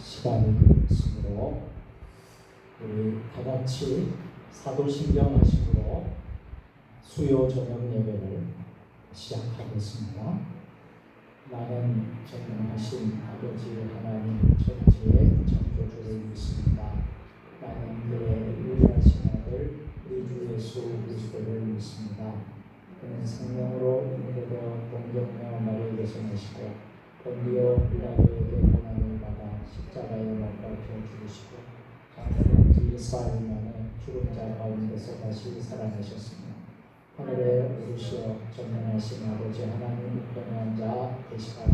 시간이 되었으므로 우리 다 같이 사도신경 하심으로 수요 저녁 예배를 시작하겠습니다. 나는 전능하신 아버지 하나님 천지의 창조주를 믿습니다. 나는 그의 유일하신 아들 우리 주 예수 그리스도를 믿습니다. 그는 성령으로 잉태되어 동정녀 마리아에게서 나시고 본디오 빌라도에게 고난을 받아 십자가에 못 박혀 죽으시고 장사된 지 4일 만에 죽은 자 가운데서 다시 살아나셨습니다. 하늘에 오르시어 전능하신 아버지 하나님 우편에 앉아 계시다가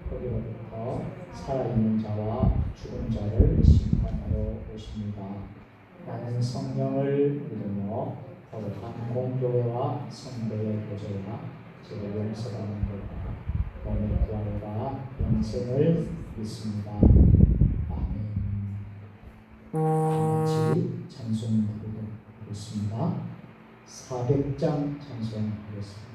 거기로부터 살아있는 자와 죽은 자를 심판하러 오십니다. 나는 성령을 믿으며 거룩한 공교회와 성도의 교제와 죄를 용서받는 것과 몸의 부활과 영생을 믿습니다. 아멘. 같이 찬송 부르겠습니다. 400장 찬송하겠습니다.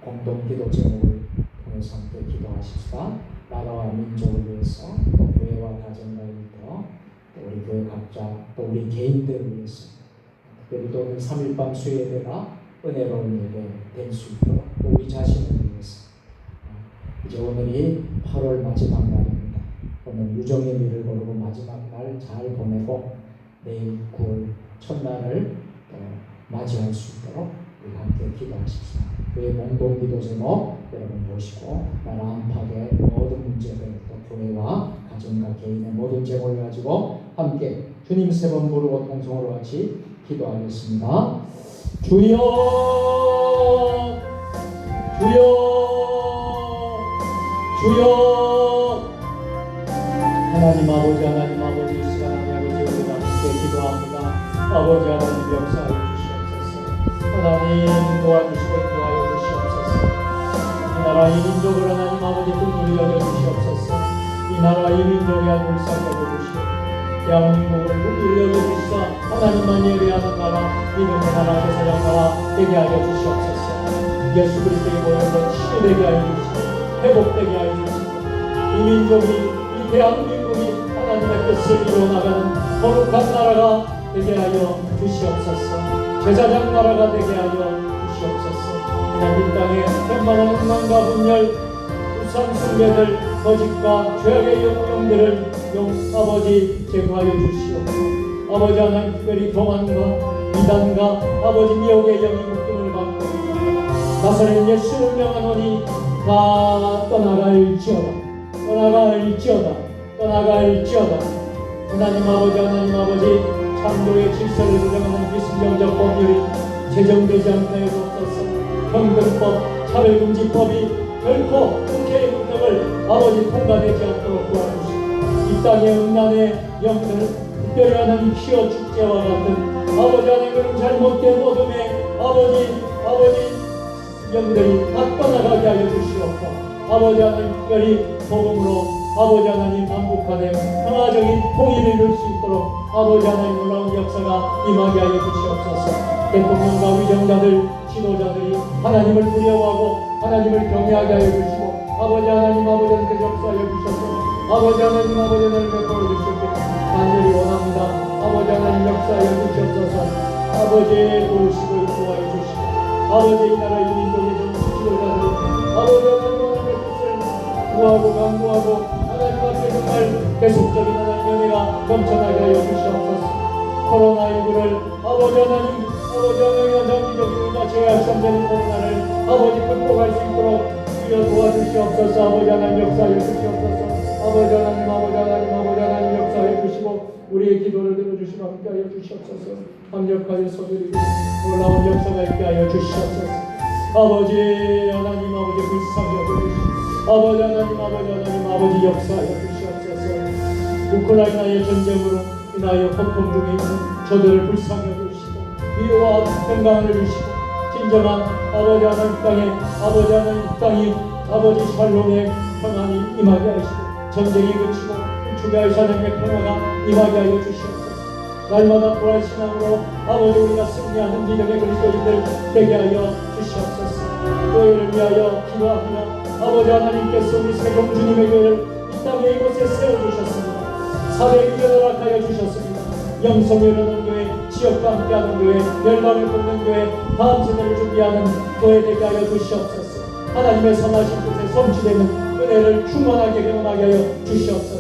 공동기도 제목을 통해서 함께 기도하십시다. 나라와 민족을 위해서, 또 교회와 가정을 위해서, 또 우리 교회 각자, 또 우리 개인들을 위해서, 특별히 또 오늘 3일밤 수요예배가 은혜로운 예배 될 수 있도록, 또 우리 자신을 위해서. 이제 오늘이 8월 마지막 날입니다. 오늘 유정의 일을 거르고 마지막 날 잘 보내고 내일 9월 첫날을 맞이할 수 있도록 우리 함께 기도하십시다. 교회 공동기도 제목 여러분 보시고 나라 안팎의 모든 문제들, 또 교회와 가정과 개인의 모든 제목을 가지고 함께 주님 세 번 부르고 통성으로 같이 기도하겠습니다. 주여 주여 주여. 하나님 아버지, 하나님 아버지, 이 시간 하나님 아버지 우리가 함께 기도합니다. 아버지 하나님 역사하여 주시옵소서. 하나님 도와주시고 인도하여 주시옵소서. 이 나라 이 민족을 하나님 아버지 긍휼히 여겨 주시옵소서. 이 나라 이 민족의 불쌍히 주시옵소서. 대한민국을 긍휼히 여겨 주시사 하나님만 예배하는 나라, 믿음의 나라, 제사장 나라 되게 하여 주시옵소서. 예수 그리스도의 모양으로 치유되게 하여 주시고 회복되게 하여 주시고 이 민족이 이 이 대한민국이 하나님의 뜻을 이루어나가는 거룩한 나라가 되게 하여 주시옵소서. 제사장 나라가 되게 하여 주시옵소서. 하나님 땅에 웬만한 흥망과 분열, 우상 숭배들, 거짓과 죄악의 영들을 아버지 제거하여 주시옵소서. 아버지 하나님 특별히 교만과 이단과 아버지 미혹의 영이 묶임을 받고 나사렛 예수를 명하노니 다 떠나갈지어다. 하나님 아버지 창조의 질서를 조정하는 비승경적 법률이 제정되지 않게 해주옵소서. 평등법, 차별금지법이 결코 국회의 문턱을 아버지 통과되지 않도록 도와주시고 이 땅의 음란의 영들, 특별히 하나님 희어 축제와 같은 아버지 하나님 잘못된 어둠의 아버지 영들이 다 떠나가게 하여 주시옵고 아버지 하나님 특별히 복음으로 아버지 하나님 한국한의 평화적인 통일을 이룰 수 있도록 아버지 하나님 놀라운 역사가 임하게 하여 주시옵소서. 대통령과 위정자들, 지도자들이 하나님을 두려워하고 하나님을 경외하게 하여 주시고 아버지 하나님께서 역사하여 주셔서 아버지 하나님 베풀어 주시옵게 간절히 원합니다. 아버지 하나님 역사하여 주시옵소서. 아버지 도우시고 인도하여 주시고 아버지 이 나라 이 민족의 정치 지도자들 아버지 하나님의 뜻을 구하고 강구하고 하나님 앞에 정말 계속적인 하나님 은혜가 넘쳐나게 하여 주시옵소서. 코로나19를 아버지 하나님 장기적인과 제약성되는 코로나를 아버지 극복할 수 있도록 주여 도와주시옵소서. 아버지 하나님 역사하여 주시옵소서. 아버지 하나님 역사해 주시고 우리의 기도를 들어주시고 함께하여 주시옵소서. 강력하여 서드리고 놀라운 역사가 있게 하여 주시옵소서. 아버지 하나님 불쌍히 여겨주시고 아버지 하나님 역사하여 주시옵소서. 우크라이나의 전쟁으로 인하여 고통 중에 있는 저들을 불쌍히 여겨주시고 위로와 평강을 주시고 진정한 아버지 하나님 땅이 아버지 샬롬의 평안이 임하게 하시고 전쟁이 그치고 주의 하나님의 평화가 임하게 하여 주시옵소서. 날마다 부활 신앙으로 아버지 우리가 승리하는 믿음의 그리스도인들 되게 하여 주시옵소서. 교회를 위하여 기도합니다. 아버지 하나님께서 우리 세종 주님의 교회를 이 땅에 이곳에 세워주셨습니다. 사대교회를 허락하여 주셨습니다. 영성을 이루는 교회, 지역과 함께하는 교회, 멸망을 돕는 교회, 다음 세대를 준비하는 교회 되게 하여 주시옵소서. 하나님의 선하신 뜻에 성취되는 은혜를 충만하게 경험하게 하여 주시옵소서.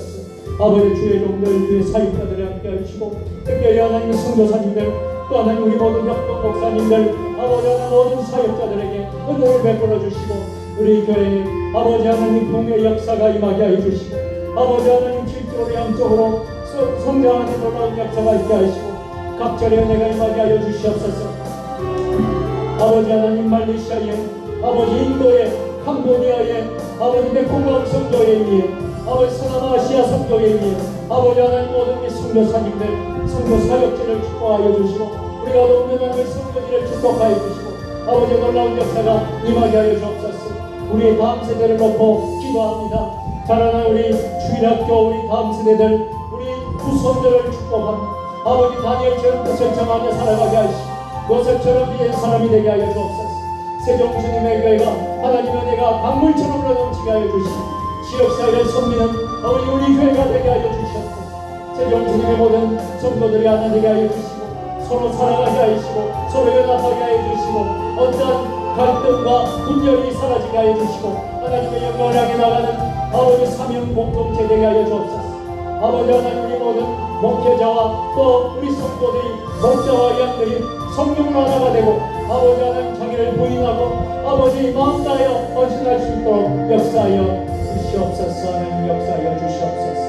아버지 주의 종들, 주의 사역자들을 함께 하시고 특별히 하나님의 선교사님들 또 하나님 우리 모든 협동 목사님들 아버지 하나님 모든 사역자들에게 은혜를 베풀어 주시고 우리 교회에 아버지 하나님 공의 역사가 임하게 하여 주시고 아버지 하나님 질적으로 양쪽으로 성장하는 놀라운 역사가 있게 하시고 각절의 은혜가 임하게 하여 주시옵소서. 아버지 하나님 말레이시아에 아버지 인도에 캄보디아에 아버지 메콩강 선교회에 아버지 서남아시아 선교회에 아버지 하나님 모든 우리 선교사님들 선교 사역지를 축복하여 주시고 우리가 돕는 하나님의 선교지를 축복하여 주시고 아버지 놀라운 역사가 임하게 하여 주옵소서. 우리의 다음 세대를 놓고 기도합니다. 자라난 우리 주일학교 우리 다음 세대들 우리 후손들을 축복합니다. 아버지 다니엘처럼 뜻을 정하며 살아가게 하시고 요셉처럼 믿는 사람이 되게 하여 주옵소서. 세종 주님의 교회가 하나님의 은혜가 강물처럼 흘러넘치게 하여 주시고 지역사회를 섬기는 우리 교회가 되게 하여 주시옵소서. 세종 주님의 모든 성도들이 하나 되게 하여 주시고 서로 살아가게 하시고 서로 연합하게 하여 주시고 어떠한 갈등과 분열이 사라지게 하여 주시고 하나님의 영광을 향해 나가는 아버지 사명 공동체 되게 하여 주옵소서. 아버지 하나님 우리 모든 목회자와 또 우리 성도들이 목자와 양들이 성령으로 하나가 되고 아버지 하나님 자기를 부인하고 아버지 마음 다하여 헌신할 수 있도록 역사하여 주시옵소서. 하나님 역사하여 주시옵소서.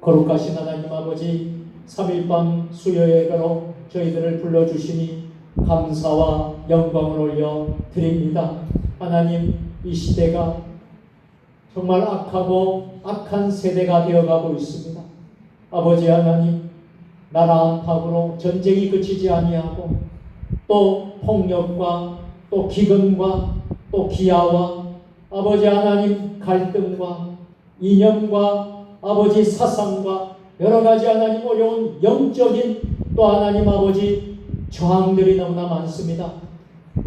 거룩하신 하나님 아버지 3일밤 수요예배로 저희들을 불러주시니 감사와 영광을 올려 드립니다. 하나님 이 시대가 정말 악하고 악한 세대가 되어가고 있습니다. 아버지 하나님 나라 안팎으로 전쟁이 그치지 아니하고 또 폭력과 또 기근과 또 기아와 아버지 하나님 갈등과 이념과 아버지 사상과 여러가지 하나님 어려운 영적인 또 하나님 아버지 저항들이 너무나 많습니다.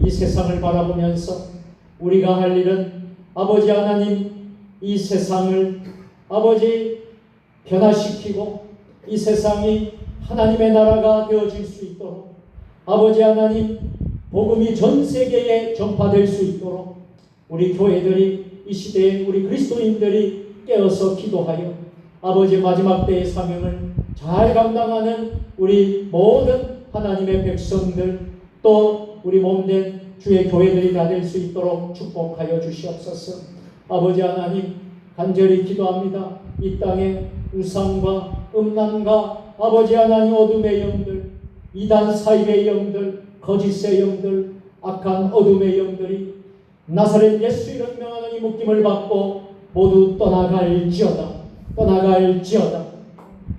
이 세상을 바라보면서 우리가 할 일은 아버지 하나님 이 세상을 아버지 변화시키고 이 세상이 하나님의 나라가 되어질 수 있도록 아버지 하나님 복음이 전 세계에 전파될 수 있도록 우리 교회들이 이 시대에 우리 그리스도인들이 깨어서 기도하여 아버지 마지막 때의 사명을 잘 감당하는 우리 모든 하나님의 백성들 또 우리 몸된 주의 교회들이 다 될 수 있도록 축복하여 주시옵소서. 아버지 하나님 간절히 기도합니다. 이 땅에 우상과 음란과 아버지 하나님 어둠의 영들, 이단 사입의 영들, 거짓의 영들, 악한 어둠의 영들이 나사렛 예수 이름 명하노니 묶임을 받고 모두 떠나갈지어다. 떠나갈지어다.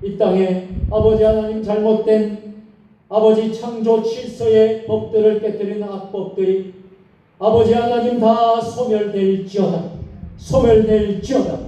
이 땅에 아버지 하나님 잘못된 아버지 창조 질서의 법들을 깨뜨리는 악법들이 아버지 하나님 다 소멸될지어다. 소멸될지어다.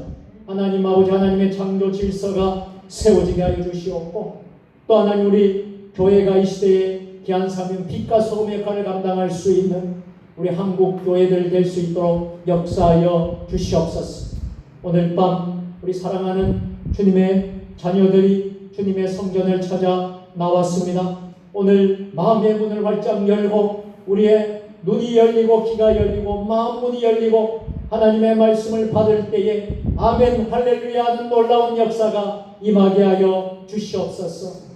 하나님 아버지 하나님의 창조 질서가 세워지게 하여 주시옵고 또 하나님 우리 교회가 이 시대에 귀한 사명 빛과 소금의 역할을 감당할 수 있는 우리 한국 교회들 될 수 있도록 역사하여 주시옵소서. 오늘 밤 우리 사랑하는 주님의 자녀들이 주님의 성전을 찾아 나왔습니다. 오늘 마음의 문을 활짝 열고 우리의 눈이 열리고 귀가 열리고 마음 문이 열리고 하나님의 말씀을 받을 때에 아멘 할렐루야 하는 놀라운 역사가 임하게 하여 주시옵소서.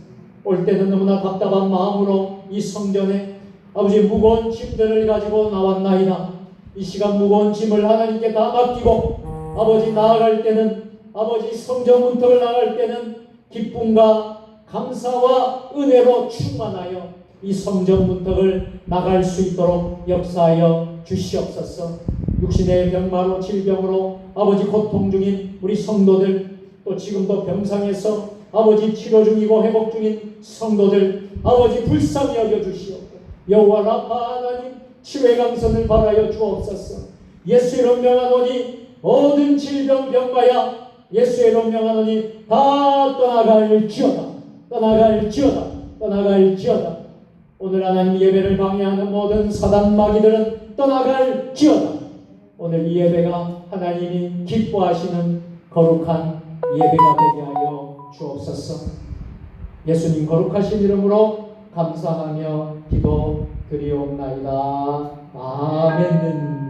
올 때는 너무나 답답한 마음으로 이 성전에 아버지 무거운 짐들을 가지고 나왔나이다. 이 시간 무거운 짐을 하나님께 다 맡기고 아버지 나아갈 때는 아버지 성전 문턱을 나갈 때는 기쁨과 감사와 은혜로 충만하여 이 성전 문턱을 나갈 수 있도록 역사하여 주시옵소서. 육신의 병마로 질병으로 아버지 고통 중인 우리 성도들 또 지금도 병상에서 아버지 치료 중이고 회복 중인 성도들 아버지 불쌍히 여겨주시옵고 여호와 라파 하나님 치유의 강선을 바라여 주옵소서. 예수 이름 명하노니 모든 질병 병마야 예수 이름 명하노니 다 떠나갈지어다. 떠나갈지어다. 떠나갈지어다. 오늘 하나님 예배를 방해하는 모든 사단 마귀들은 떠나갈지어다. 오늘 이 예배가 하나님이 기뻐하시는 거룩한 예배가 되게 하여 주옵소서. 예수님 거룩하신 이름으로 감사하며 기도 드리옵나이다. 아멘.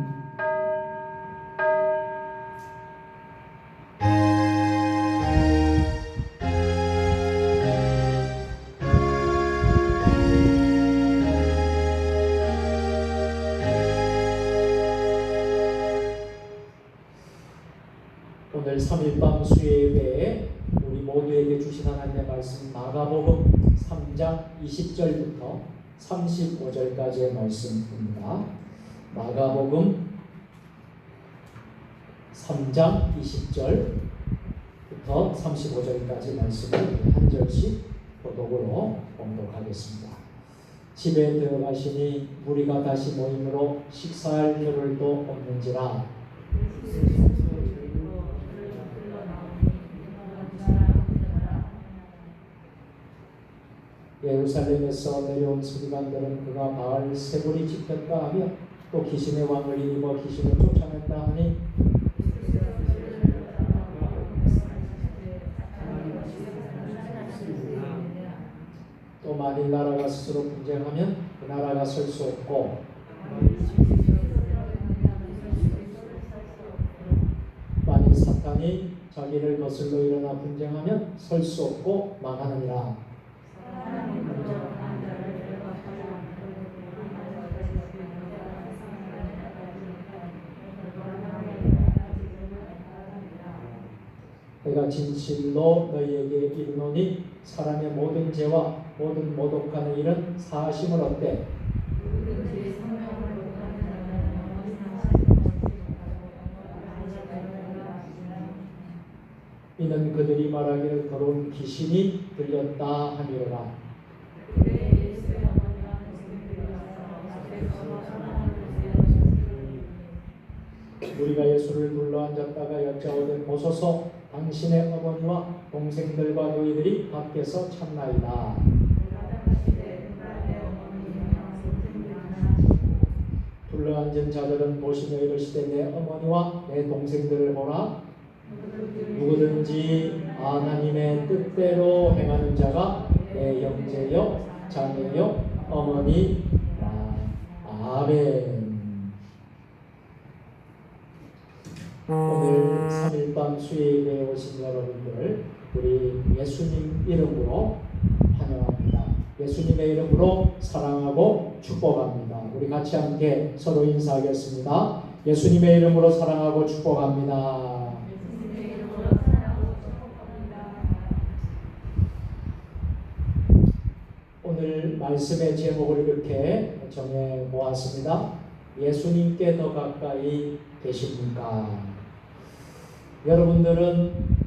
오늘 3일밤 수요예배에 우리 모두에게 주신 하나님의 말씀 마가복음 3장 20절부터 35절까지의 말씀입니다. 마가복음 3장 20절부터 35절까지 말씀을 한 절씩 교독으로 봉독하겠습니다. 집에 들어가시니 무리가 다시 모임으로 식사할 겨를도 없는지라 예루살렘에서 내려온 서기관들은 그가 바알세불이 지켰다 하며 또 귀신의 왕을 입어 귀신을 쫓아냈다 하니 또 만일 나라가 스스로 분쟁하면 그 나라가 설 수 없고 만일 사탄이 자기를 거슬러 일어나 분쟁하면 설 수 없고 망하느니라. 내가 진실로 너희에게 이르노니 사람의 모든 죄와 모든 모독하는 일은 사하심을 얻되 이는 그들이 말하기를 더러운 귀신이 들렸다 하미로라. 우리가 예수를 불러 앉았다가 여짜오되 보소서 당신의 어머니와 동생들과 너희들이 밖에서 참나이다. 둘러앉은 자들은 보시며 이르시되 내 어머니와 내 동생들을 보라. 누구든지 하나님의 뜻대로 행하는 자가 내 형제요 자매요 어머니라. 아멘. 오늘 3일밤 수요일에 오신 여러분들 우리 예수님 이름으로 환영합니다. 예수님의 이름으로 사랑하고 축복합니다. 우리 같이 함께 서로 인사하겠습니다. 예수님의 이름으로 사랑하고 축복합니다. 오늘 말씀의 제목을 이렇게 정해 보았습니다. 예수님께 더 가까이 계십니까? 여러분들은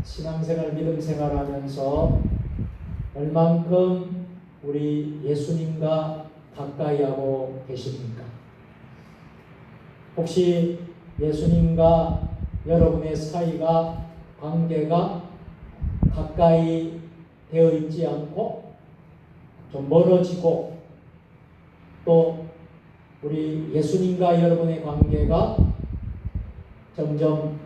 신앙생활, 믿음생활 하면서 얼만큼 우리 예수님과 가까이 하고 계십니까? 혹시 예수님과 여러분의 사이가, 관계가 가까이 되어 있지 않고 좀 멀어지고, 또 우리 예수님과 여러분의 관계가 점점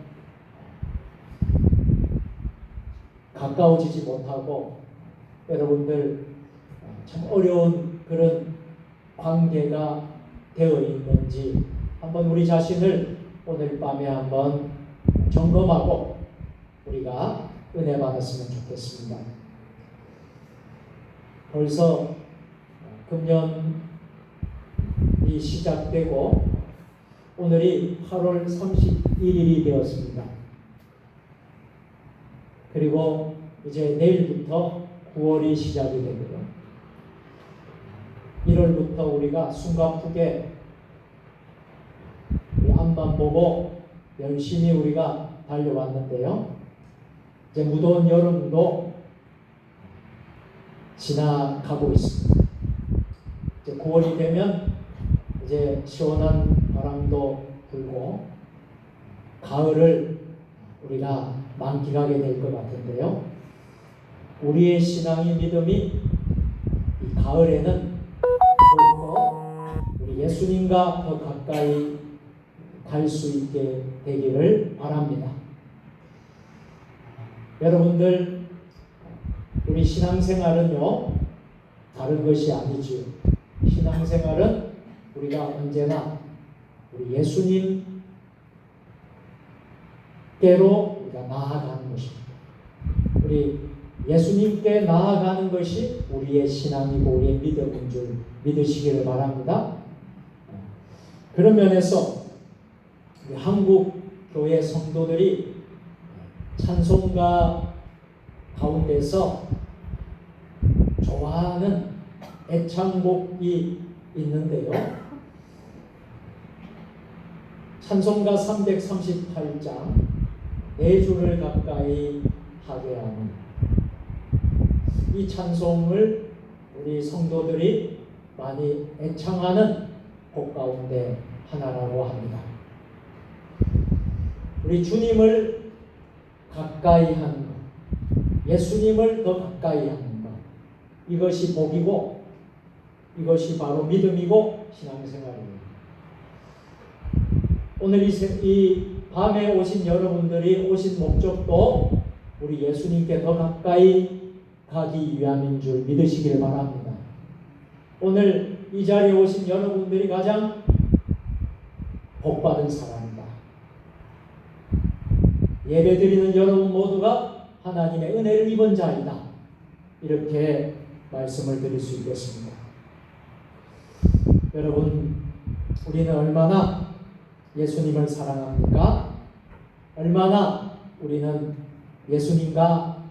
가까워지지 못하고 여러분들 참 어려운 그런 관계가 되어 있는지 한번 우리 자신을 오늘 밤에 한번 점검하고 우리가 은혜 받았으면 좋겠습니다. 벌써 금년이 시작되고 오늘이 8월 31일이 되었습니다. 그리고 이제 내일부터 9월이 시작이 되고요. 1월부터 우리가 숨가쁘게 앞만 보고 열심히 우리가 달려왔는데요. 이제 무더운 여름도 지나가고 있습니다. 이제 9월이 되면 이제 시원한 바람도 불고 가을을 우리가 만끽하게 될 것 같은데요. 우리의 신앙의 믿음이 이 가을에는 더욱더 우리 예수님과 더 가까이 갈 수 있게 되기를 바랍니다. 여러분들, 우리 신앙생활은요, 다른 것이 아니지요. 신앙생활은 우리가 언제나 우리 예수님께로 우리가 나아가는 것입니다. 우리 예수님께 나아가는 것이 우리의 신앙이고 우리의 믿음인 줄 믿으시기를 바랍니다. 그런 면에서 우리 한국 교회 성도들이 찬송가 가운데서 좋아하는 애창곡이 있는데요. 찬송가 338장 내 주를 가까이 하게 하는 이 찬송을 우리 성도들이 많이 애창하는 곡 가운데 하나라고 합니다. 우리 주님을 가까이 하는 것, 예수님을 더 가까이 하는 것, 이것이 복이고 이것이 바로 믿음이고 신앙생활입니다. 오늘 이 밤에 오신 여러분들이 오신 목적도 우리 예수님께 더 가까이 가기 위함인 줄 믿으시길 바랍니다. 오늘 이 자리에 오신 여러분들이 가장 복받은 사람이다. 예배드리는 여러분 모두가 하나님의 은혜를 입은 자이다. 이렇게 말씀을 드릴 수 있겠습니다. 여러분, 우리는 얼마나 예수님을 사랑합니까? 얼마나 우리는 예수님과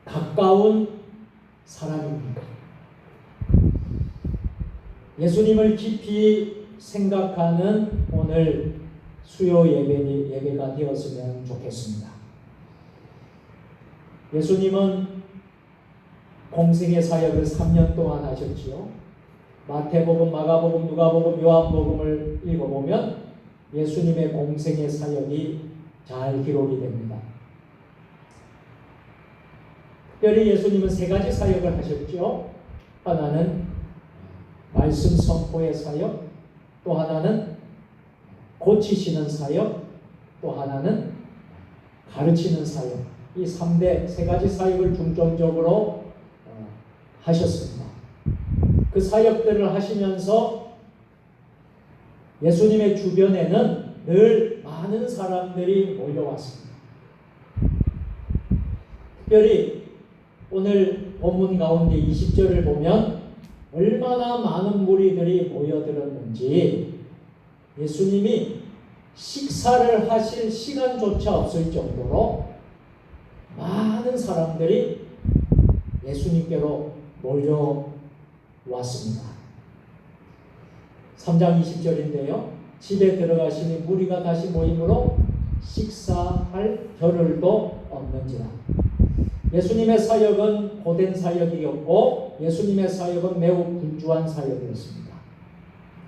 가까운 사람입니까? 예수님을 깊이 생각하는 오늘 수요 예배가 되었으면 좋겠습니다. 예수님은 공생의 사역을 3년 동안 하셨지요. 마태복음, 마가복음, 누가복음, 요한복음을 읽어보면 예수님의 공생의 사역이 잘 기록이 됩니다. 특별히 예수님은 3가지 사역을 하셨죠. 하나는 말씀 선포의 사역, 또 하나는 고치시는 사역, 또 하나는 가르치는 사역, 이 3대 세 가지 사역을 중점적으로 하셨습니다. 그 사역들을 하시면서 예수님의 주변에는 늘 많은 사람들이 몰려왔습니다. 특별히 오늘 본문 가운데 20절을 보면 얼마나 많은 무리들이 모여들었는지 예수님이 식사를 하실 시간조차 없을 정도로 많은 사람들이 예수님께로 몰려왔습니다. 3장 20절인데요. 집에 들어가시니 무리가 다시 모임으로 식사할 겨를도 없는지라. 예수님의 사역은 고된 사역이었고 예수님의 사역은 매우 분주한 사역이었습니다.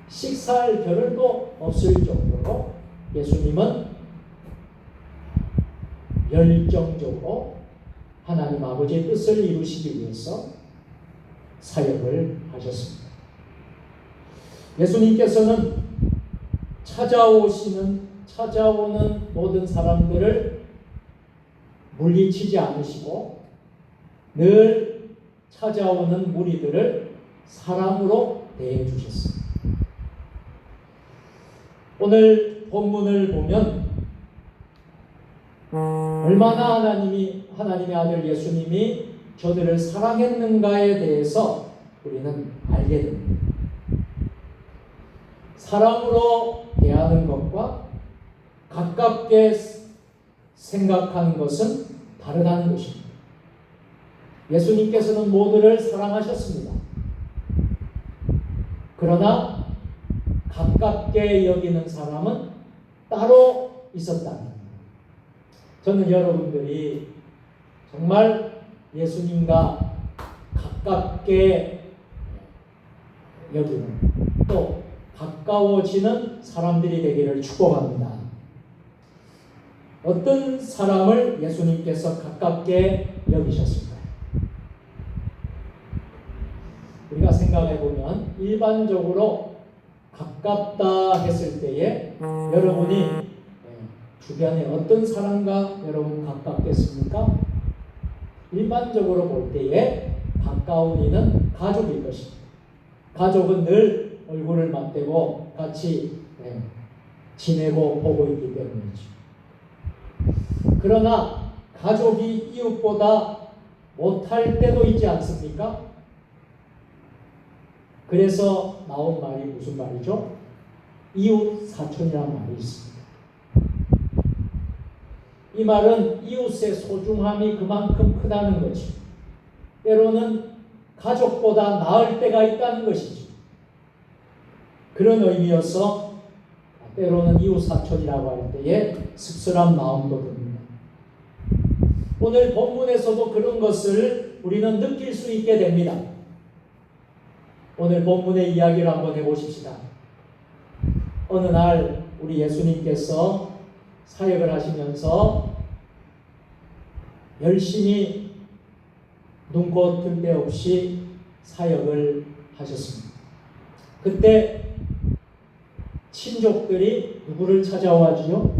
식사할 겨를도 없을 정도로 예수님은 열정적으로 하나님 아버지의 뜻을 이루시기 위해서 사역을 하셨습니다. 예수님께서는 찾아오는 모든 사람들을 물리치지 않으시고 늘 찾아오는 무리들을 사랑으로 대해 주셨습니다. 오늘 본문을 보면 얼마나 하나님의 아들 예수님이 저들을 사랑했는가에 대해서 우리는 알게 됩니다. 사랑으로 대하는 것과 가깝게 생각하는 것은 다르다는 것입니다. 예수님께서는 모두를 사랑하셨습니다. 그러나 가깝게 여기는 사람은 따로 있었다. 저는 여러분들이 정말 예수님과 가깝게 여기는 또 가까워지는 사람들이 되기를 축복합니다. 어떤 사람을 예수님께서 가깝게 여기셨을까요? 우리가 생각해 보면 일반적으로 가깝다 했을 때에 여러분이 주변에 어떤 사람과 여러분 가깝겠습니까? 일반적으로 볼 때에 가까운 이는 가족일 것입니다. 가족은 늘 얼굴을 맞대고 같이 지내고 보고 있기 때문이죠. 그러나 가족이 이웃보다 못할 때도 있지 않습니까? 그래서 나온 말이 무슨 말이죠? 이웃 사촌이라는 말이 있습니다. 이 말은 이웃의 소중함이 그만큼 크다는 거죠. 때로는 가족보다 나을 때가 있다는 것이죠. 그런 의미여서 때로는 이웃 사촌이라고 할 때에 씁쓸한 마음도 듭니다. 오늘 본문에서도 그런 것을 우리는 느낄 수 있게 됩니다. 오늘 본문의 이야기를 한번 해보십시다. 어느 날 우리 예수님께서 사역을 하시면서 열심히 눈코 뜰 데 없이 사역을 하셨습니다. 그때 친족들이 누구를 찾아와지요?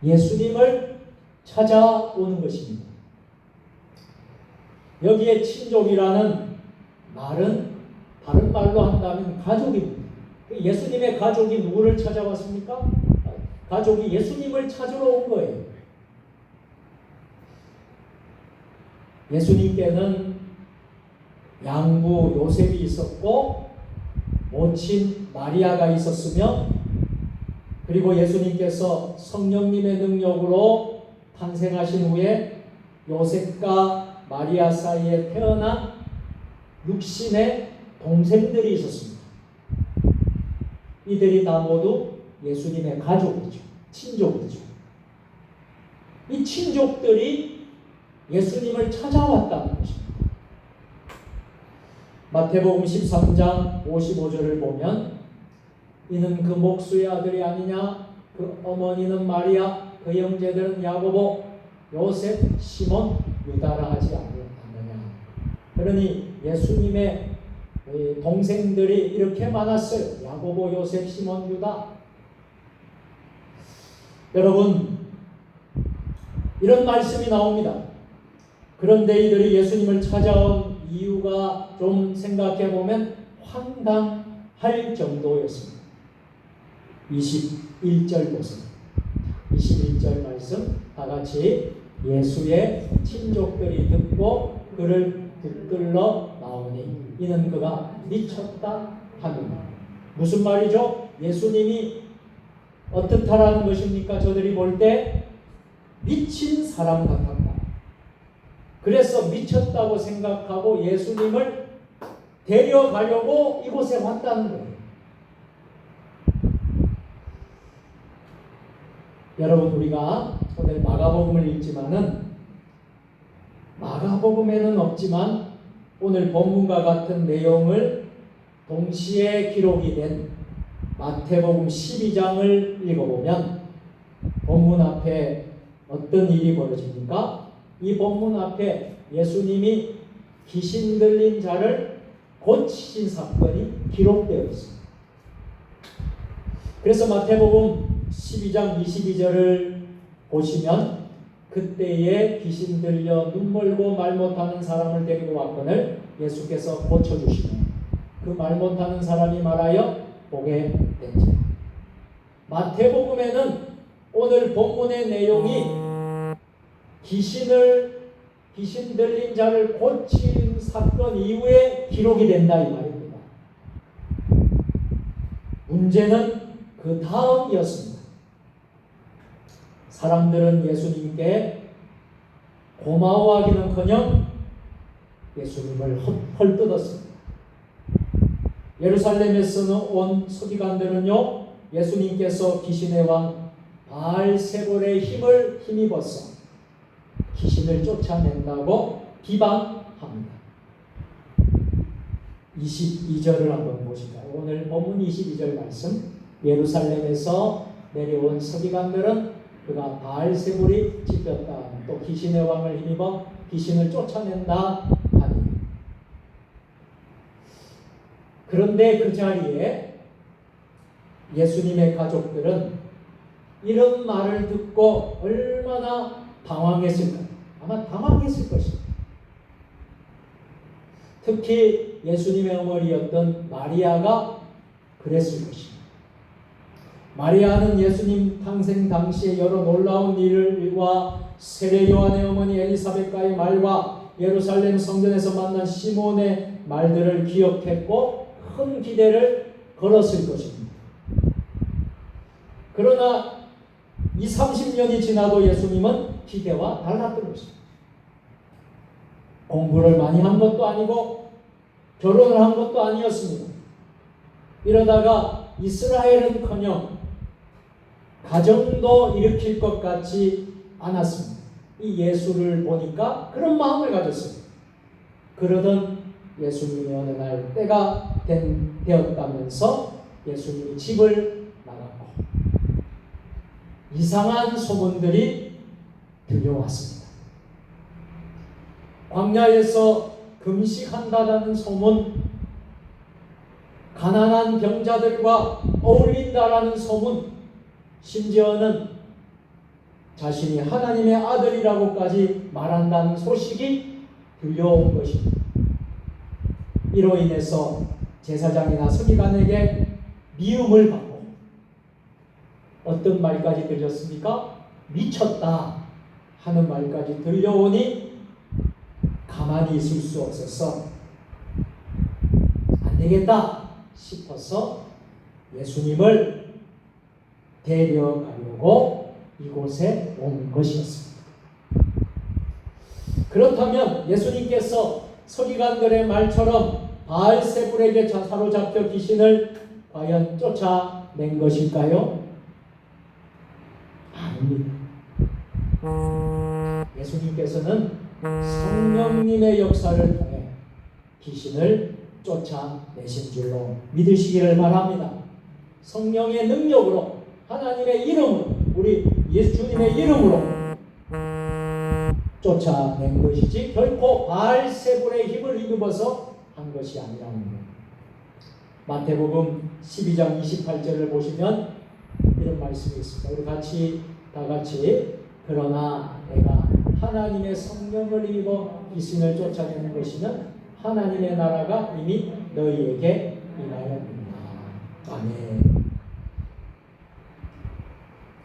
예수님을 찾아오는 것입니다. 여기에 친족이라는 말은 다른 말로 한다면 가족입니다. 예수님의 가족이 누구를 찾아왔습니까? 가족이 예수님을 찾으러 온 거예요. 예수님께는 양부 요셉이 있었고 모친 마리아가 있었으며 그리고 예수님께서 성령님의 능력으로 탄생하신 후에 요셉과 마리아 사이에 태어난 육신의 동생들이 있었습니다. 이들이 다 모두 예수님의 가족이죠. 친족이죠. 이 친족들이 예수님을 찾아왔다는 것입니다. 마태복음 13장 55절을 보면 이는 그 목수의 아들이 아니냐? 그 어머니는 마리아, 그 형제들은 야고보, 요셉, 시몬, 유다라 하지 않느냐. 그러니 예수님의 동생들이 이렇게 많았어요. 야고보, 요셉, 시몬, 유다. 여러분, 이런 말씀이 나옵니다. 그런데 이들이 예수님을 찾아온 이유가 좀 생각해 보면 황당할 정도였습니다. 21절 보세요. 21절 말씀 다 같이 예수의 친족들이 듣고 그를 붙들러 나오니 이는 그가 미쳤다 하느니라. 무슨 말이죠? 예수님이 어떻다라는 것입니까? 저들이 볼 때 미친 사람 같았다. 그래서 미쳤다고 생각하고 예수님을 데려가려고 이곳에 왔다는 거예요. 여러분, 우리가 오늘 마가복음을 읽지만은 마가복음에는 없지만 오늘 본문과 같은 내용을 동시에 기록이 된 마태복음 12장을 읽어보면 본문 앞에 어떤 일이 벌어집니까? 이 본문 앞에 예수님이 귀신 들린 자를 고치신 사건이 기록되어 있습니다. 그래서 마태복음 12장 22절을 보시면 그때에 귀신 들려 눈 멀고 말 못하는 사람을 데리고 왔거늘 예수께서 고쳐주시고 그 말 못하는 사람이 말하여 보게 된지라. 마태복음에는 오늘 본문의 내용이 귀신 들린 자를 고친 사건 이후에 기록이 된다 이 말입니다. 문제는 그 다음이었습니다. 사람들은 예수님께 고마워하기는커녕 예수님을 헐뜯었습니다. 예루살렘에서는 온 서기관들은요, 예수님께서 귀신의 왕 바알세볼의 힘을 힘입어서 귀신을 쫓아낸다고 비방합니다. 22절을 한번 보실까요? 오늘 본문 22절 말씀. 예루살렘에서 내려온 서기관들은 그가 바알세볼이 찢겼다, 또 귀신의 왕을 힘입어 귀신을 쫓아낸다 하니. 그런데 그 자리에 예수님의 가족들은 이런 말을 듣고 얼마나 당황했을까요? 아마 당황했을 것입니다. 특히 예수님의 어머니였던 마리아가 그랬을 것입니다. 마리아는 예수님 탄생 당시에 여러 놀라운 일과 세례 요한의 어머니 엘리사벳과의 말과 예루살렘 성전에서 만난 시몬의 말들을 기억했고 큰 기대를 걸었을 것입니다. 그러나 20-30년이 지나도 예수님은 기대와 달랐던 것입니다. 공부를 많이 한 것도 아니고 결혼을 한 것도 아니었습니다. 이러다가 이스라엘은커녕 가정도 일으킬 것 같지 않았습니다. 이 예수를 보니까 그런 마음을 가졌어요. 그러던 예수님이 어느 날 때가 되었다면서 예수님이 집을 나갔고 이상한 소문들이 들려왔습니다. 광야에서 금식한다는 소문, 가난한 병자들과 어울린다라는 소문, 심지어는 자신이 하나님의 아들이라고까지 말한다는 소식이 들려온 것입니다. 이로 인해서 제사장이나 서기관에게 미움을 받고 어떤 말까지 들렸습니까? 미쳤다 하는 말까지 들려오니 가만히 있을 수 없어서 안 되겠다 싶어서 예수님을 데려가려고 이곳에 온 것이었습니다. 그렇다면 예수님께서 서기관들의 말처럼 바알세불에게 사로잡혀 귀신을 과연 쫓아낸 것일까요? 아닙니다. 예수님께서는 성령님의 역사를 통해 귀신을 쫓아내신 줄로 믿으시기를 바랍니다. 성령의 능력으로, 하나님의 이름으로, 우리 예수님의 이름으로 쫓아낸 것이지 결코 바알세불의 힘을 힘입어서 한 것이 아니라는 겁니다. 마태복음 12장 28절을 보시면 이런 말씀이 있습니다. 우리 다 같이 그러나 내가 하나님의 성령을 입어 귀신을 쫓아내는 것이면 하나님의 나라가 이미 너희에게 임하였느니라. 아멘.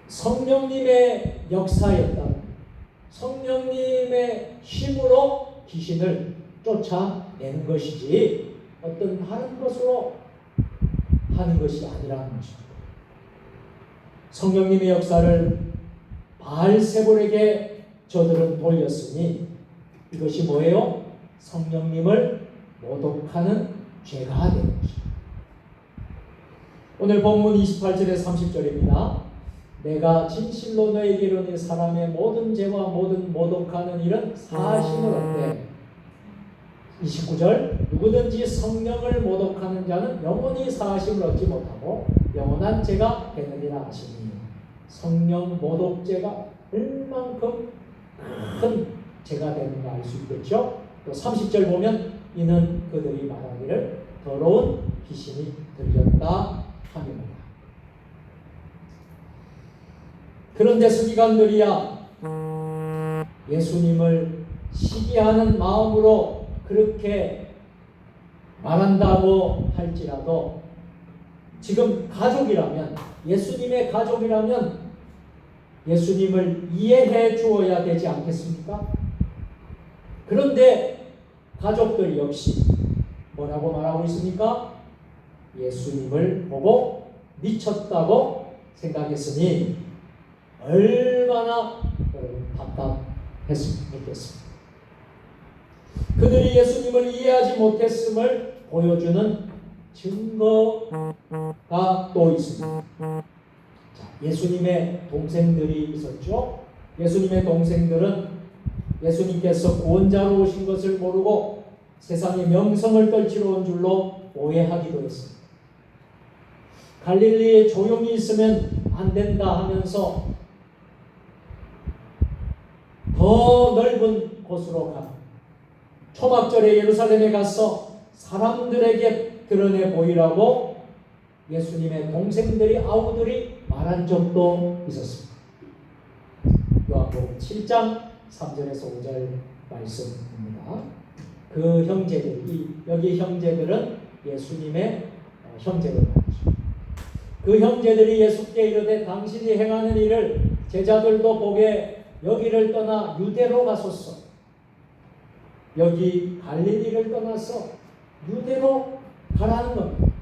성령님의 역사였다. 성령님의 힘으로 귀신을 쫓아내는 것이지 어떤 다른 것으로 하는 것이 아니라는 것입니다. 성령님의 역사를 바알세불에게 저들은 돌렸으니 이것이 뭐예요? 성령님을 모독하는 죄가 되는 것입니다. 오늘 본문 28절에 30절입니다. 내가 진실로 너에게 이르노니 사람의 모든 죄와 모든 모독하는 일은 사심을 얻되 29절 누구든지 성령을 모독하는 자는 영원히 사심을 얻지 못하고 영원한 죄가 되느니라 하시니 성령 모독죄가 얼만큼 큰 죄가 되는가 알 수 있겠죠. 또 30절 보면 이는 그들이 말하기를 더러운 귀신이 들렸다 하니라. 그런데 서기관들이야 예수님을 시기하는 마음으로 그렇게 말한다고 할지라도 지금 가족이라면 예수님의 가족이라면 예수님을 이해해 주어야 되지 않겠습니까? 그런데 가족들 역시 뭐라고 말하고 있습니까? 예수님을 보고 미쳤다고 생각했으니 얼마나 답답했겠습니까? 그들이 예수님을 이해하지 못했음을 보여주는 증거가 또 있습니다. 자, 예수님의 동생들이 있었죠. 예수님의 동생들은 예수님께서 구원자로 오신 것을 모르고 세상의 명성을 떨치러 온 줄로 오해하기도 했습니다. 갈릴리에 조용히 있으면 안 된다 하면서 더 넓은 곳으로 가 초막절에 예루살렘에 가서 사람들에게 드러내 보이라고 예수님의 동생들이 아우들이 말한 적도 있었습니다. 요한복음 7장 3절에서 5절 말씀입니다. 그 형제들, 여기 형제들은 예수님의 형제들 말이죠. 그 형제들이 예수께 이르되 당신이 행하는 일을 제자들도 보게 여기를 떠나 유대로 가소서. 여기 갈릴리를 떠나서 유대로 가라는 겁니다.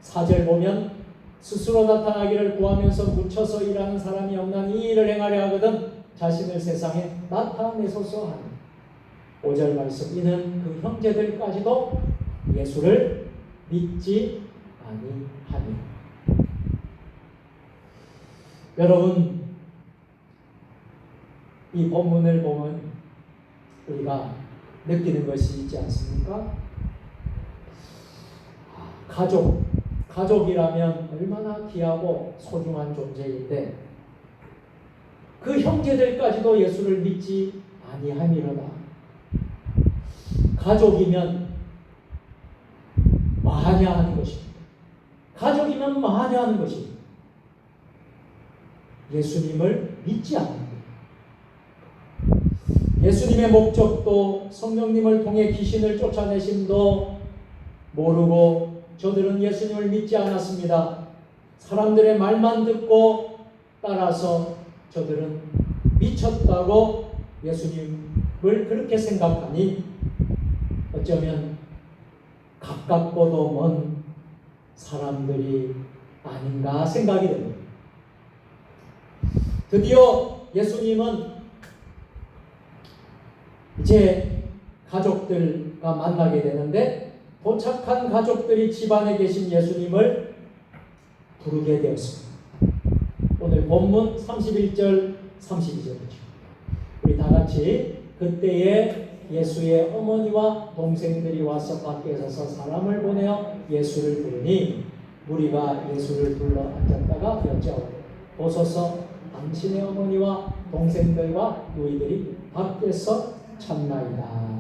4절 보면 스스로 나타나기를 구하면서 묻혀서 일하는 사람이 없나니 이 일을 행하려 하거든 자신을 세상에 나타내소서 하니 5절 말씀 이는 그 형제들까지도 예수를 믿지 아니하니. 여러분 이 본문을 보면 우리가 느끼는 것이 있지 않습니까? 가족이라면 얼마나 귀하고 소중한 존재인데 그 형제들까지도 예수를 믿지 아니하니로다. 가족이면 마냐하는 것입니다. 가족이면 마냐하는 것입니다. 예수님을 믿지 않는 예수님의 목적도 성령님을 통해 귀신을 쫓아내심도 모르고 저들은 예수님을 믿지 않았습니다. 사람들의 말만 듣고 따라서 저들은 미쳤다고 예수님을 그렇게 생각하니 어쩌면 가깝고도 먼 사람들이 아닌가 생각이 됩니다. 드디어 예수님은 이제 가족들과 만나게 되는데 도착한 가족들이 집안에 계신 예수님을 부르게 되었습니다. 오늘 본문 31절 32절이죠. 우리 다 같이 그때에 예수의 어머니와 동생들이 와서 밖에 서서 사람을 보내어 예수를 부르니 무리가 예수를 둘러 앉았다가 여짜오되 보소서 당신의 어머니와 동생들과 너희들이 밖에서 찾나이다.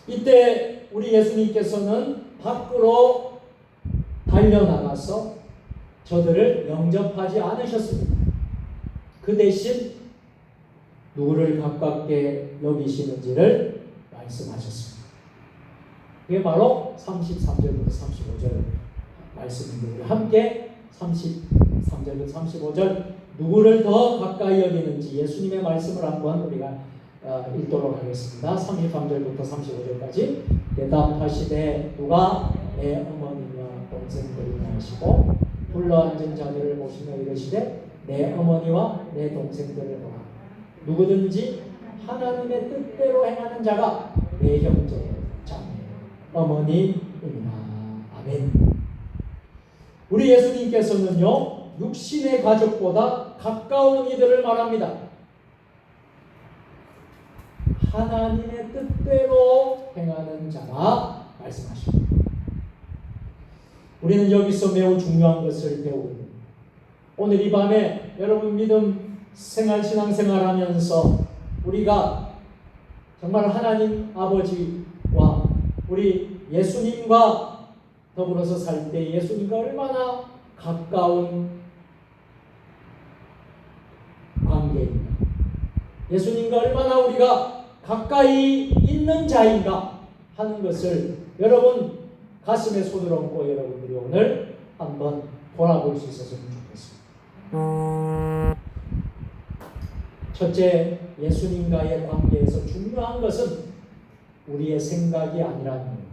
이때 우리 예수님께서는 밖으로 달려나가서 저들을 영접하지 않으셨습니다. 그 대신 누구를 가깝게 여기시는지를 말씀하셨습니다. 그게 바로 33절부터 35절 말씀인데, 우리 함께 33절부터 35절 누구를 더 가까이 여기는지 예수님의 말씀을 한번 우리가 읽도록 하겠습니다. 33절부터 35절까지. 대답하시되 누가 내 어머니와 동생들이냐 하시고 불러 앉은 자들을 보시며 이르시되 내 어머니와 내 동생들을 보라. 누구든지 하나님의 뜻대로 행하는 자가 내 형제, 자매, 어머니이니라. 아멘. 우리 예수님께서는요, 육신의 가족보다 가까운 이들을 말합니다. 하나님의 뜻대로 행하는 자라 말씀하십니다. 우리는 여기서 매우 중요한 것을 배우고 있습니다. 오늘 이 밤에 여러분 믿음 생활, 신앙생활 하면서 우리가 정말 하나님 아버지와 우리 예수님과 더불어서 살 때 예수님과 얼마나 가까운 관계인가, 예수님과 얼마나 우리가 가까이 있는 자인가 하는 것을 여러분 가슴에 손을 얹고 여러분들이 오늘 한번 돌아볼 수 있었으면 좋겠습니다. 첫째, 예수님과의 관계에서 중요한 것은 우리의 생각이 아니라는 거예요.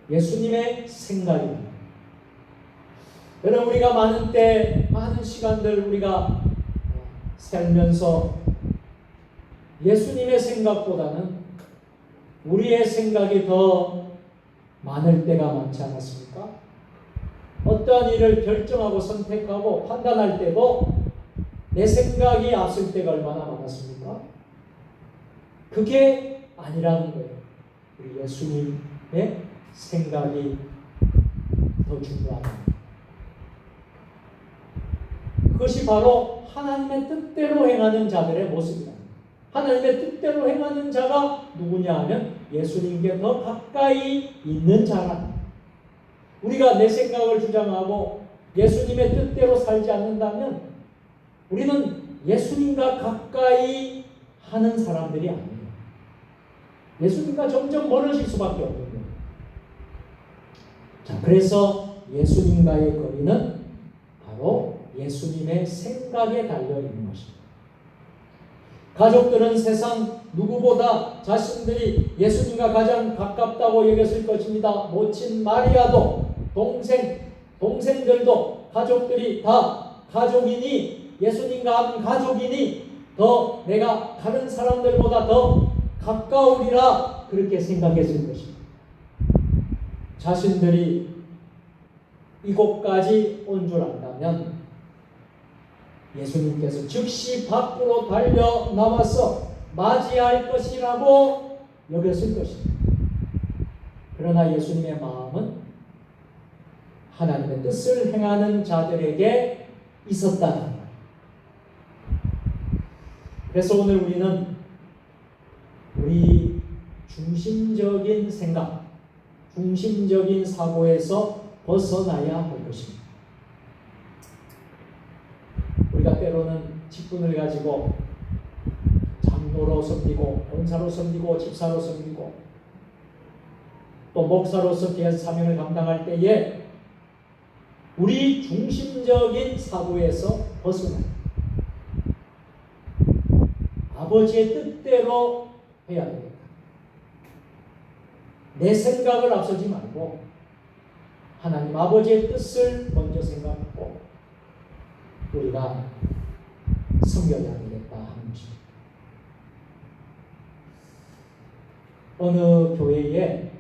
예수님의 생각입니다. 여러분, 우리가 많은 때, 많은 시간들 우리가 살면서 예수님의 생각보다는 우리의 생각이 더 많을 때가 많지 않았습니까? 어떠한 일을 결정하고 선택하고 판단할 때도 내 생각이 앞설 때가 얼마나 많았습니까? 그게 아니라는 거예요. 우리 예수님의 생각이 더 중요하다. 그것이 바로 하나님의 뜻대로 행하는 자들의 모습이다. 하나님의 뜻대로 행하는 자가 누구냐 하면 예수님께 더 가까이 있는 자라. 우리가 내 생각을 주장하고 예수님의 뜻대로 살지 않는다면 우리는 예수님과 가까이 하는 사람들이 아니에요. 예수님과 점점 멀어질 수밖에 없는 거예요. 자, 그래서 예수님과의 거리는 바로 예수님의 생각에 달려 있는 것입니다. 가족들은 세상 누구보다 자신들이 예수님과 가장 가깝다고 여겼을 것입니다. 모친 마리아도 동생들도 가족들이 다 가족이니 예수님과 한 가족이니 더 내가 다른 사람들보다 더 가까우리라 그렇게 생각했을 것입니다. 자신들이 이곳까지 온 줄 안다면 예수님께서 즉시 밖으로 달려 나와서 맞이할 것이라고 여겼을 것입니다. 그러나 예수님의 마음은 하나님의 뜻을 행하는 자들에게 있었다는 거예요. 그래서 오늘 우리는 우리 중심적인 생각, 중심적인 사고에서 벗어나야 할 것입니다. 우리가 때로는 직분을 가지고 장로로 섬기고 권사로 섬기고 집사로 섬기고 또 목사로서 귀한 사명을 감당할 때에 우리 중심적인 사고에서 벗어나요. 아버지의 뜻대로 해야 됩니다. 내 생각을 앞서지 말고 하나님 아버지의 뜻을 먼저 생각하고 우리가 섬겨야 되겠다 하는 것입니다. 어느 교회에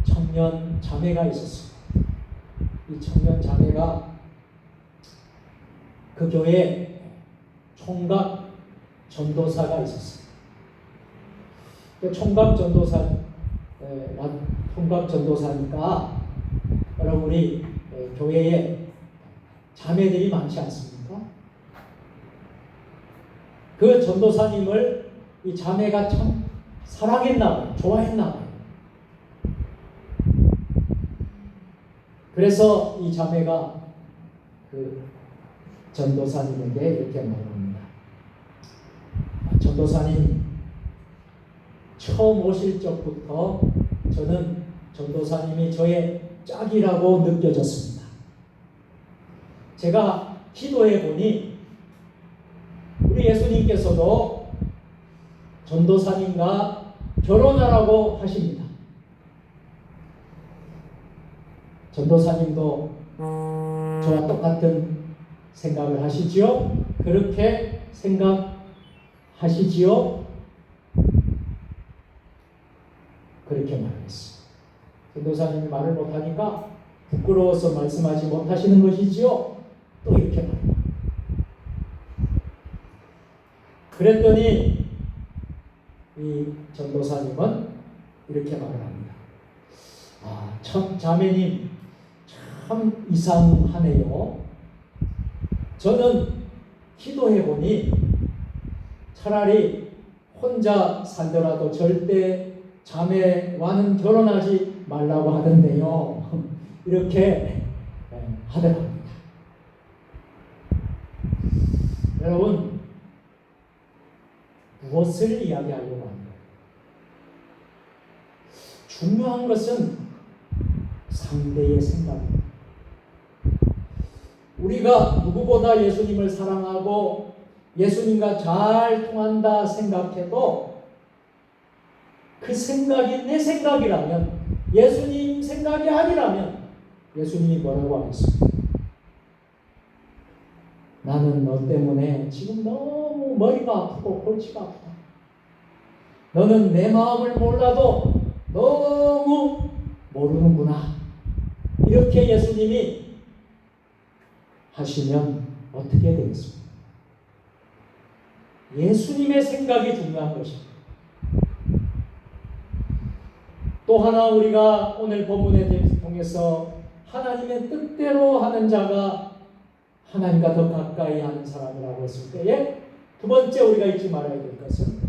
청년 자매가 있었습니다. 이 청년 자매가 그 교회에 총각 전도사가 있었습니다. 총각 전도사니까 여러분 우리 교회에 자매들이 많지 않습니까? 그 전도사님을 이 자매가 참 사랑했나 봐요. 좋아했나 봐요. 그래서 이 자매가 그 전도사님에게 이렇게 말합니다. 전도사님, 처음 오실 적부터 저는 전도사님이 저의 짝이라고 느껴졌습니다. 제가 기도해 보니 우리 예수님께서도 전도사님과 결혼하라고 하십니다. 전도사님도 저와 똑같은 생각을 하시지요? 그렇게 생각하시지요? 그렇게 말했어요. 전도사님이 말을 못하니까 부끄러워서 말씀하지 못하시는 것이지요? 또 이렇게 말합니다. 그랬더니 이 전도사님은 이렇게 말을 합니다. 참 자매님 참 이상하네요. 저는 기도해 보니 차라리 혼자 살더라도 절대 자매와는 결혼하지 말라고 하던데요. 이렇게 하더랍니다. 여러분, 무엇을 이야기하려고 합니까? 중요한 것은 상대의 생각입니다. 우리가 누구보다 예수님을 사랑하고 예수님과 잘 통한다 생각해도 그 생각이 내 생각이라면, 예수님 생각이 아니라면 예수님이 뭐라고 하겠습니까? 나는 너 때문에 지금 너무 머리가 아프고 골치가 아프다. 너는 내 마음을 몰라도 너무 모르는구나. 이렇게 예수님이 하시면 어떻게 되겠습니까? 예수님의 생각이 중요한 것입니다. 또 하나 우리가 오늘 본문에 통해서 하나님의 뜻대로 하는 자가 하나님과 더 가까이 하는 사람이라고 했을 때에 두 번째 우리가 잊지 말아야 될 것은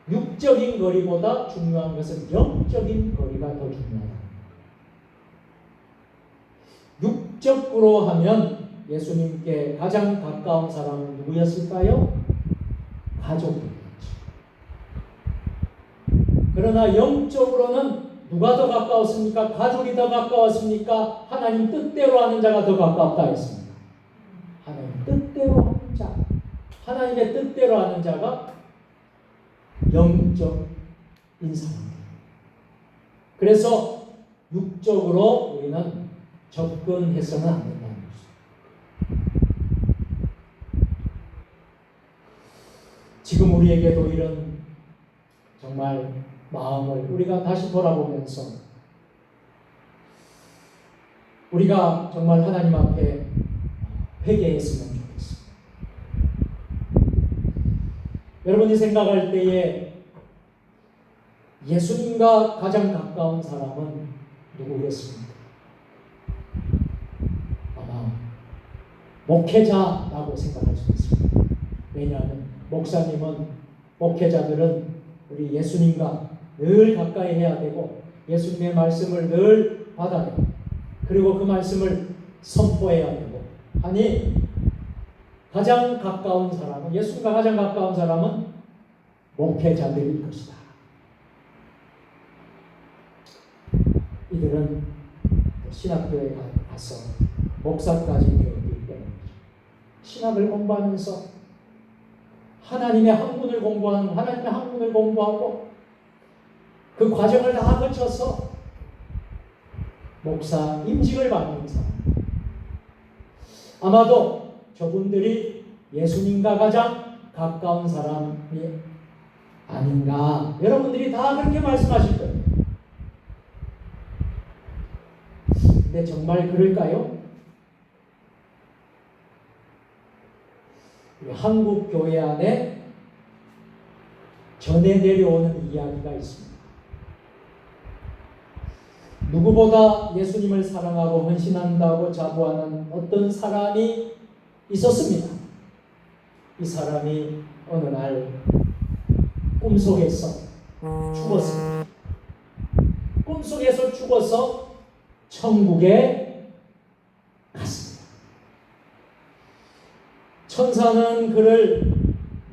육적인 거리보다 중요한 것은 영적인 거리가 더 중요하다. 육적으로 하면 예수님께 가장 가까운 사람은 누구였을까요? 가족이었죠. 그러나 영적으로는 누가 더 가까웠습니까? 가족이 더 가까웠습니까? 하나님 뜻대로 하는 자가 더 가깝다 했습니다. 하나님 뜻대로 하는 자, 하나님의 뜻대로 하는 자가 영적인 사람입니다. 그래서 육적으로 우리는 접근해서는 안 된다는 것입니다. 지금 우리에게도 이런 정말 마음을 우리가 다시 돌아보면서 우리가 정말 하나님 앞에 회개했으면 좋겠습니다. 여러분이 생각할 때에 예수님과 가장 가까운 사람은 누구겠습니까? 아마 목회자라고 생각할 수 있습니다. 왜냐하면 목사님은, 목회자들은 우리 예수님과 늘 가까이 해야 되고 예수님의 말씀을 늘 받아야 되고 그리고 그 말씀을 선포해야 되고 하니 가장 가까운 사람은, 예수님과 가장 가까운 사람은 목회자들일 것이다. 이들은 신학교에 가서 목사까지 되었기 때문이죠. 신학을 공부하면서 하나님의 학문을 공부하고 그 과정을 다 거쳐서 목사 임직을 받는 사람. 아마도 저분들이 예수님과 가장 가까운 사람이 아닌가. 여러분들이 다 그렇게 말씀하실 거예요. 근데 정말 그럴까요? 한국 교회 안에 전해 내려오는 이야기가 있습니다. 누구보다 예수님을 사랑하고 헌신한다고 자부하는 어떤 사람이 있었습니다. 이 사람이 어느 날 꿈속에서 죽었습니다. 꿈속에서 죽어서 천국에 갔습니다. 천사는 그를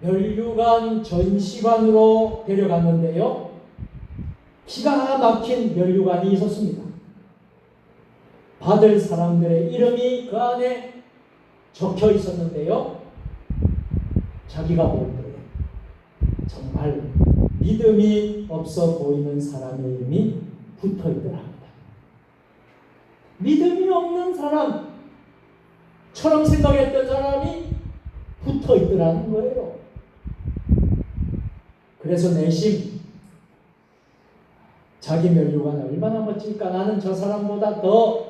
면류관 전시관으로 데려갔는데요. 기가 막힌 면류관이 있었습니다. 받을 사람들의 이름이 그 안에 적혀 있었는데요. 자기가 볼 때 정말 믿음이 없어 보이는 사람의 이름이 붙어 있더랍니다. 믿음이 없는 사람처럼 생각했던 사람이 붙어 있더라는 거예요. 그래서 내심 자기 면류관 얼마나 멋질까, 나는 저 사람보다 더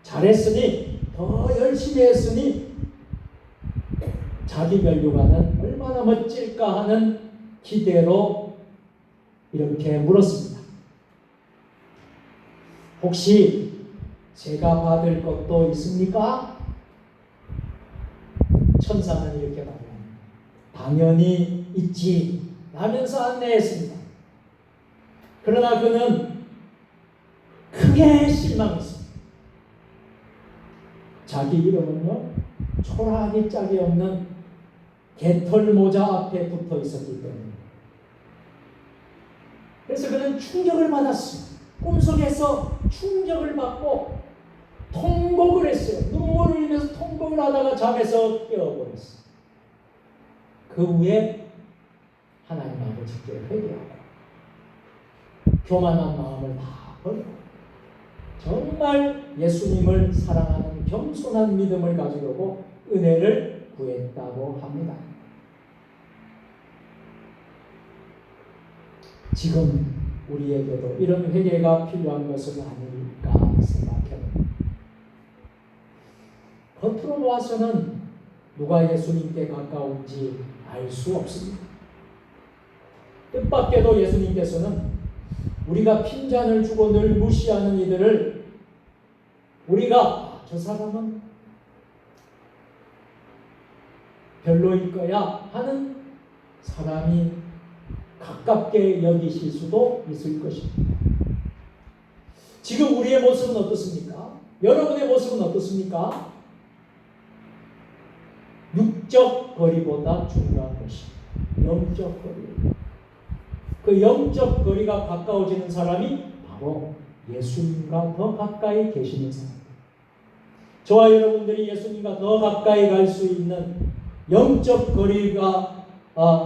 잘했으니, 더 열심히 했으니 자기 면류관은 얼마나 멋질까 하는 기대로 이렇게 물었습니다. 혹시 제가 받을 것도 있습니까? 천사는 이렇게 말합니다. 당연히 있지 라면서 안내했습니다. 그러나 그는 크게 실망했습니다. 자기 이름은요, 초라하기 짝이 없는 개털 모자 앞에 붙어 있었기 때문에. 그래서 그는 충격을 받았습니다. 꿈속에서 충격을 받고 통곡을 했어요. 눈물을 흘리면서 통곡을 하다가 잠에서 깨어버렸어요. 그 후에 하나님 아버지께 회개하고 교만한 마음을 다 버리고 정말 예수님을 사랑하는 겸손한 믿음을 가지려고 은혜를 구했다고 합니다. 지금 우리에게도 이런 회개가 필요한 것은 아닐까 생각합니다. 겉으로 보아서는 누가 예수님께 가까운지 알 수 없습니다. 뜻밖에도 예수님께서는 우리가 핀잔을 주고 늘 무시하는 이들을 우리가 저 사람은 별로일 거야 하는 사람이 가깝게 여기실 수도 있을 것입니다. 지금 우리의 모습은 어떻습니까? 여러분의 모습은 어떻습니까? 육적 거리보다 중요한 것입니다. 영적 거리. 그 영적 거리가 가까워지는 사람이 바로 예수님과 더 가까이 계시는 사람입니다. 저와 여러분들이 예수님과 더 가까이 갈 수 있는 영적 거리가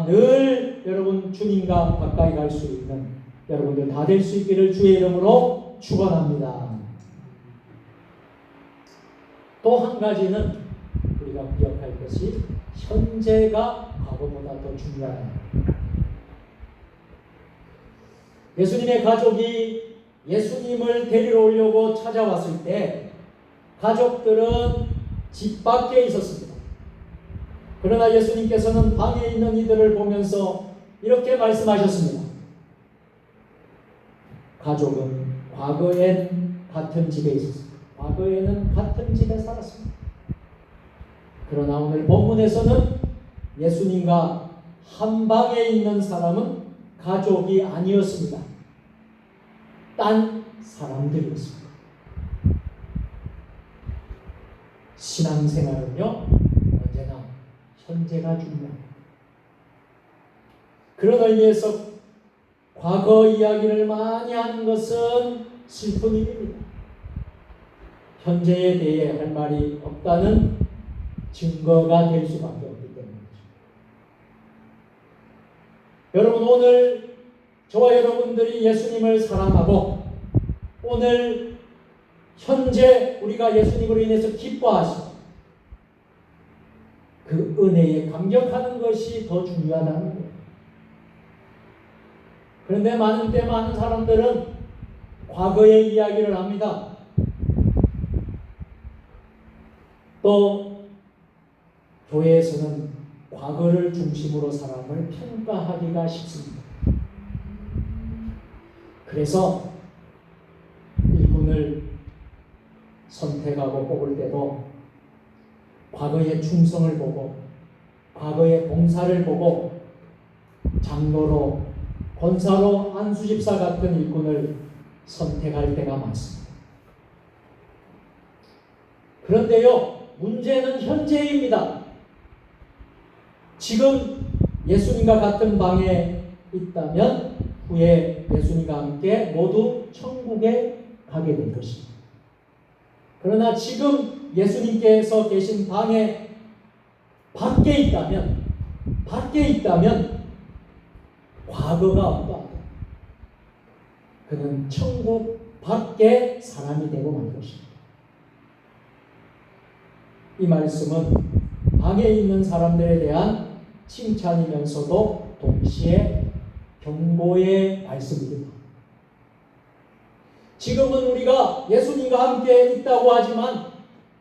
늘 여러분 주님과 가까이 갈 수 있는 여러분들 다 될 수 있기를 주의 이름으로 축원합니다. 또 한 가지는 우리가 기억할 것이 현재가 과거보다 더 중요합니다. 예수님의 가족이 예수님을 데리러 오려고 찾아왔을 때 가족들은 집 밖에 있었습니다. 그러나 예수님께서는 방에 있는 이들을 보면서 이렇게 말씀하셨습니다. 가족은 과거엔 같은 집에 있었습니다. 과거에는 같은 집에 살았습니다. 그러나 오늘 본문에서는 예수님과 한 방에 있는 사람은 가족이 아니었습니다. 딴 사람들이었습니다. 신앙생활은요, 언제나 현재가 중요합니다. 그런 의미에서 과거 이야기를 많이 하는 것은 슬픈 일입니다. 현재에 대해 할 말이 없다는 증거가 될 수밖에 없기 때문이죠. 여러분, 오늘 저와 여러분들이 예수님을 사랑하고 오늘 현재 우리가 예수님으로 인해서 기뻐하시고 그 은혜에 감격하는 것이 더 중요하다는 거예요. 그런데 많은 사람들은 과거의 이야기를 합니다. 또 교회에서는 과거를 중심으로 사람을 평가하기가 쉽습니다. 그래서 일꾼을 선택하고 뽑을 때도 과거의 충성을 보고 과거의 봉사를 보고 장로로 권사로 안수집사 같은 일꾼을 선택할 때가 많습니다. 그런데요, 문제는 현재입니다. 지금 예수님과 같은 방에 있다면 후에 예수님과 함께 모두 천국에 가게 될 것입니다. 그러나 지금 예수님께서 계신 방에 밖에 있다면 과거가 없다. 그는 천국 밖에 사람이 되고 말 것입니다. 이 말씀은 방에 있는 사람들에 대한 칭찬이면서도 동시에 경고의 말씀입니다. 지금은 우리가 예수님과 함께 있다고 하지만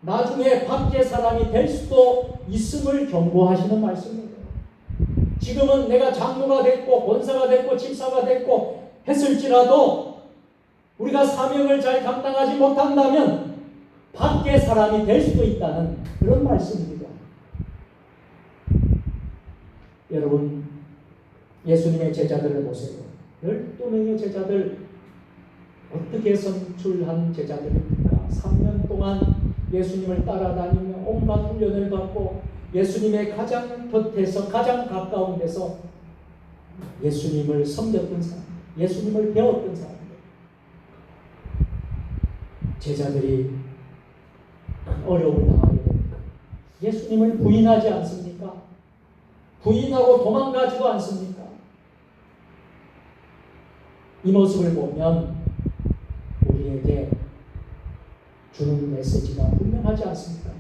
나중에 밖에 사람이 될 수도 있음을 경고하시는 말씀입니다. 지금은 내가 장로가 됐고 권사가 됐고 집사가 됐고 했을지라도 우리가 사명을 잘 감당하지 못한다면 밖에 사람이 될 수도 있다는 그런 말씀입니다. 여러분, 예수님의 제자들을 보세요. 12명의 제자들, 어떻게 선출한 제자들입니까? 3년 동안 예수님을 따라다니며 온갖 훈련을 받고 예수님의 가장 곁에서 가장 가까운 데서 예수님을 섬겼던 사람, 예수님을 배웠던 사람들. 제자들이 어려움을 당하게 됩니까? 예수님을 부인하지 않습니까? 부인하고 도망가지도 않습니까? 이 모습을 보면 우리에게 주는 메시지가 분명하지 않습니까?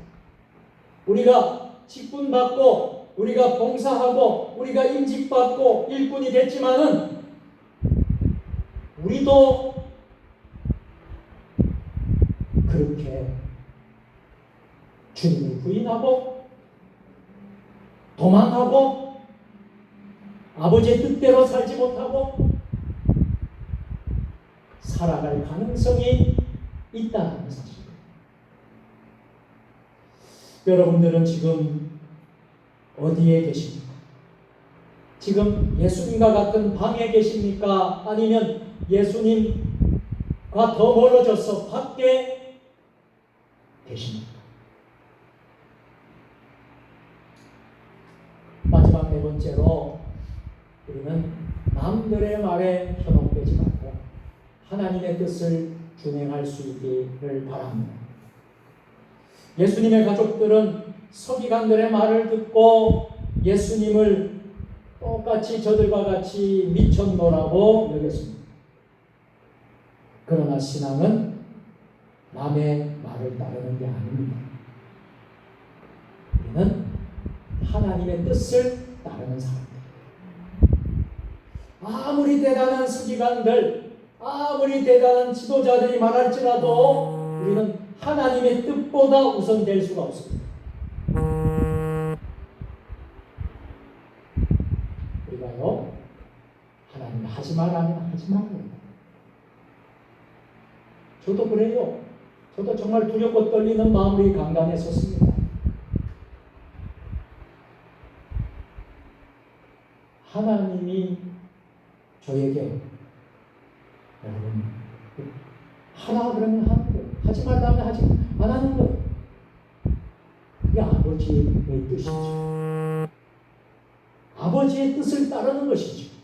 우리가 직분받고 우리가 봉사하고 우리가 임직받고 일꾼이 됐지만은 우리도 그렇게 주님을 부인하고 도망하고 아버지의 뜻대로 살지 못하고 살아갈 가능성이 있다는 사실입니다. 여러분들은 지금 어디에 계십니까? 지금 예수님과 같은 방에 계십니까? 아니면 예수님과 더 멀어져서 밖에 계십니까? 마지막 네 번째로 우리는 남들의 말에 현혹되지 말고 하나님의 뜻을 준행할 수 있기를 바랍니다. 예수님의 가족들은 서기관들의 말을 듣고 예수님을 똑같이 저들과 같이 미쳤노라고 여겼습니다. 그러나 신앙은 남의 말을 따르는 게 아닙니다. 우리는 하나님의 뜻을 따르는 사람들. 아무리 대단한 서기관들, 아무리 대단한 지도자들이 말할지라도 우리는 하나님의 뜻보다 우선될 수가 없습니다. 우리가요, 하나님 하지 말라면 하지 말아요. 저도 그래요. 저도 정말 두렵고 떨리는 마음으로 강단에 섰습니다. 하나님이 저에게 여러분 하라 그러면 하는 거예요. 하지 말라면 하지 안 하는 거예요. 그게 아버지의 뜻이죠. 아버지의 뜻을 따르는 것이죠.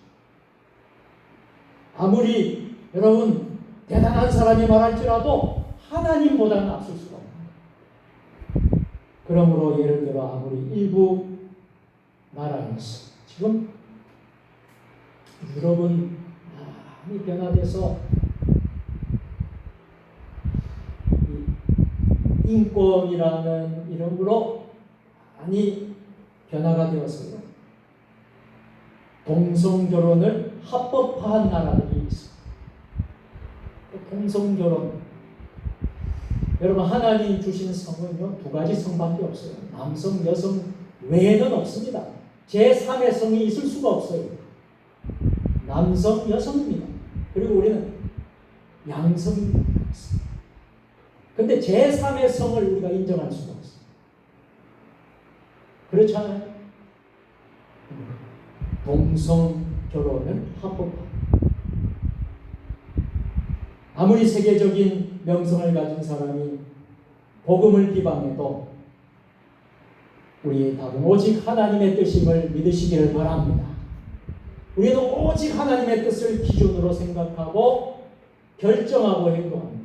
아무리 여러분 대단한 사람이 말할지라도 하나님보다는 앞설 수가 없습니다. 그러므로 예를 들어 아무리 일부 나라에서 지금 유럽은 많이 변화돼서 인권이라는 이름으로 많이 변화가 되었어요. 동성결혼을 합법화한 나라들이 있어요. 동성결혼, 여러분 하나님 주신 성은요 2가지 성밖에 없어요. 남성, 여성 외에는 없습니다. 제3의 성이 있을 수가 없어요. 남성, 여성입니다. 그리고 우리는 양성입니다. 근데 제3의 성을 우리가 인정할 수가 없어요. 그렇잖아요. 동성 결혼을 합법화. 아무리 세계적인 명성을 가진 사람이 복음을 비방해도 우리의 답은 오직 하나님의 뜻임을 믿으시기를 바랍니다. 우리는 오직 하나님의 뜻을 기준으로 생각하고 결정하고 행동합니다.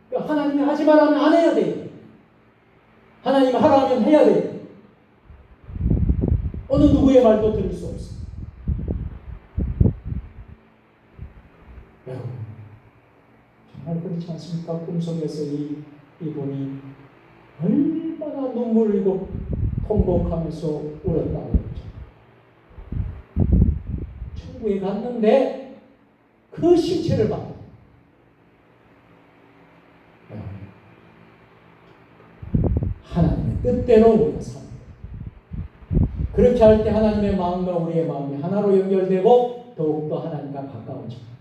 그러니까 하나님이 하지 말라면 안 해야 돼요. 하나님이 하라 하면 해야 돼요. 어느 누구의 말도 들을 수 없습니다. 여러분, 정말 그렇지 않습니까? 꿈속에서 이분이 얼마나 눈물을 흘리고 통곡하면서 울었다고 했죠. 천국에 갔는데 그 실체를 봤다. 하나님의 뜻대로 우리가 삽니다. 그렇게 할 때 하나님의 마음과 우리의 마음이 하나로 연결되고 더욱더 하나님과 가까워집니다.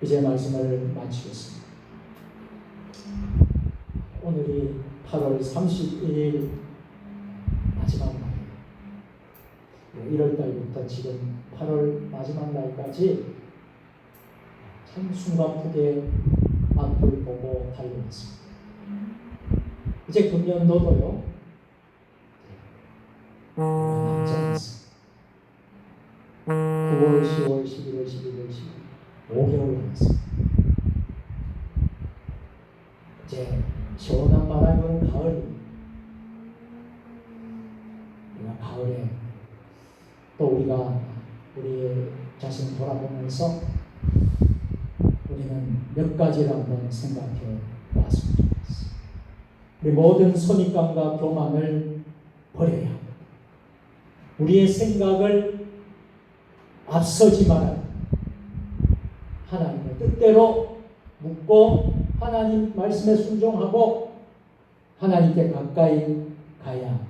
이제 말씀을 마치겠습니다. 오늘이 8월 31일 마지막 날이에요. 1월달부터 지금 8월 마지막 날까지 참 숨가쁘게 앞을 보고 달려왔습니다. 이제 금년도도요. 남지 않았습니다. 9월, 10월, 11월, 12월, 12월 5개월 남았습니다. 이제 시원한 바람이 부는 가을입니다. 우리가 가을에 또 우리가 우리 자신을 돌아보면서 우리는 몇 가지를 한번 생각해 보았으면 좋겠습니다. 우리 모든 선입감과 교만을 버려야 합니다. 우리의 생각을 앞서지 말아야 합니다. 하나님의 뜻대로 묻고 하나님 말씀에 순종하고 하나님께 가까이 가야